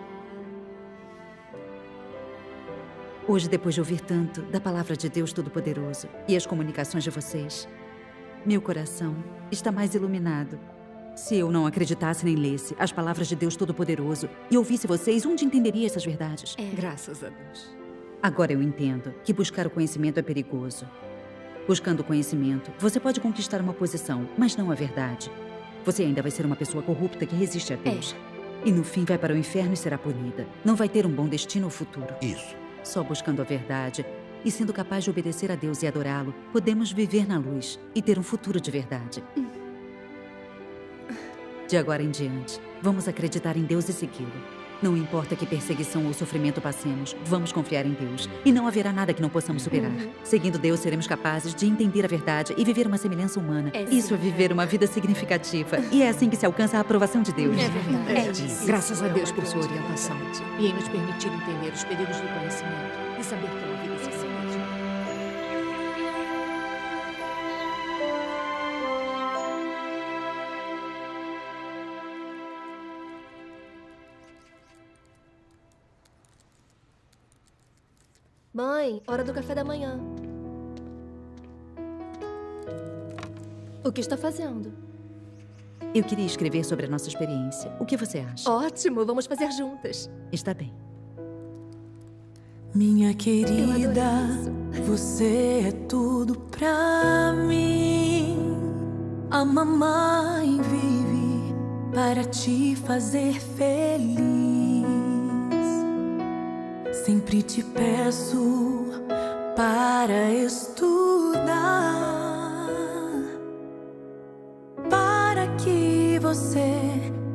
Hoje, depois de ouvir tanto da palavra de Deus Todo-Poderoso e as comunicações de vocês, meu coração está mais iluminado. Se eu não acreditasse nem lesse as palavras de Deus Todo-Poderoso e ouvisse vocês, onde entenderia essas verdades? Graças a Deus. Agora eu entendo que buscar o conhecimento é perigoso. Buscando o conhecimento, você pode conquistar uma posição, mas não a verdade. Você ainda vai ser uma pessoa corrupta que resiste a Deus. E no fim vai para o inferno e será punida. Não vai ter um bom destino ou futuro. Isso. Só buscando a verdade e sendo capaz de obedecer a Deus e adorá-lo, podemos viver na luz e ter um futuro de verdade. De agora em diante, vamos acreditar em Deus e segui-lo. Não importa que perseguição ou sofrimento passemos, vamos confiar em Deus. E não haverá nada que não possamos superar. Seguindo Deus, seremos capazes de entender a verdade e viver uma semelhança humana. Isso é viver uma vida significativa. E é assim que se alcança a aprovação de Deus. É verdade. isso. Graças a Deus por sua orientação e em nos permitir entender os perigos do conhecimento e saber que uma vida se Mãe, hora do café da manhã. O que está fazendo? Eu queria escrever sobre a nossa experiência. O que você acha? Ótimo, vamos fazer juntas. Está bem. Minha querida, você é tudo pra mim. A mamãe vive para te fazer feliz. Sempre te peço para estudar, para que você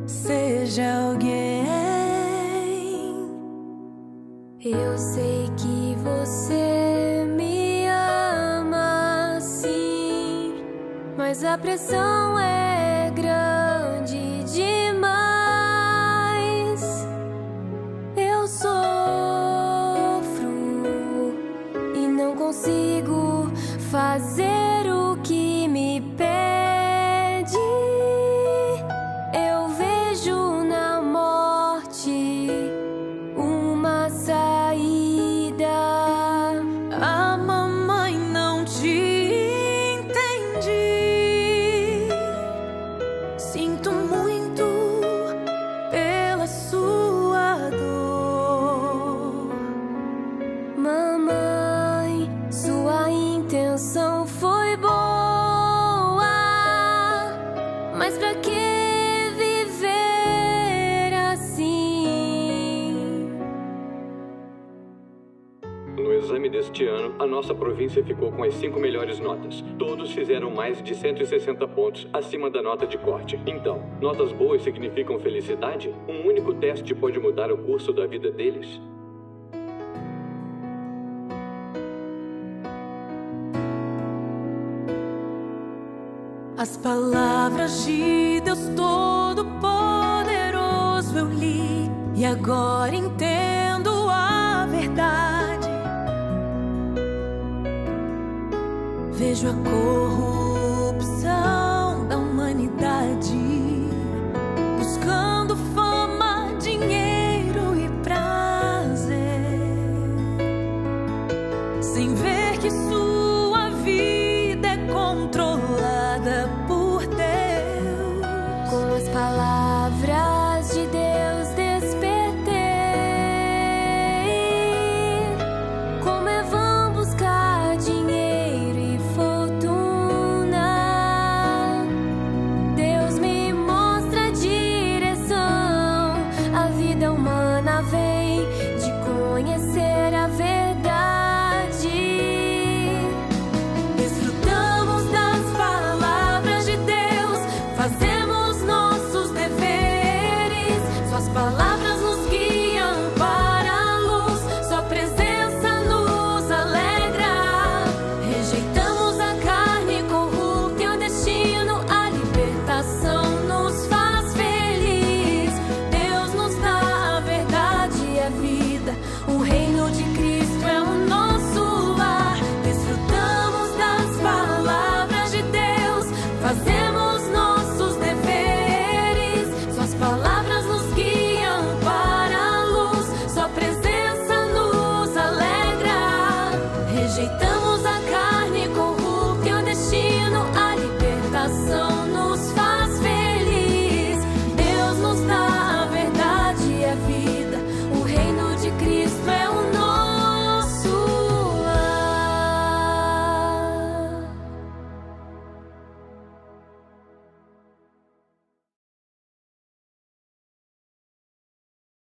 seja alguém. Eu sei que você me ama, sim, mas a pressão é grande demais. Eu sofro e não consigo fazer o que me pede. Eu vejo na morte uma saída. A mamãe não te entende. Sinto muito pela sua dor. Mamãe, sua intenção foi boa, mas pra que viver assim? No exame deste ano, a nossa província ficou com as 5 melhores notas. Todos fizeram mais de 160 pontos acima da nota de corte. Então, notas boas significam felicidade? Um único teste pode mudar o curso da vida deles? As palavras de Deus Todo-Poderoso eu li e agora entendo a verdade. Vejo a corrupção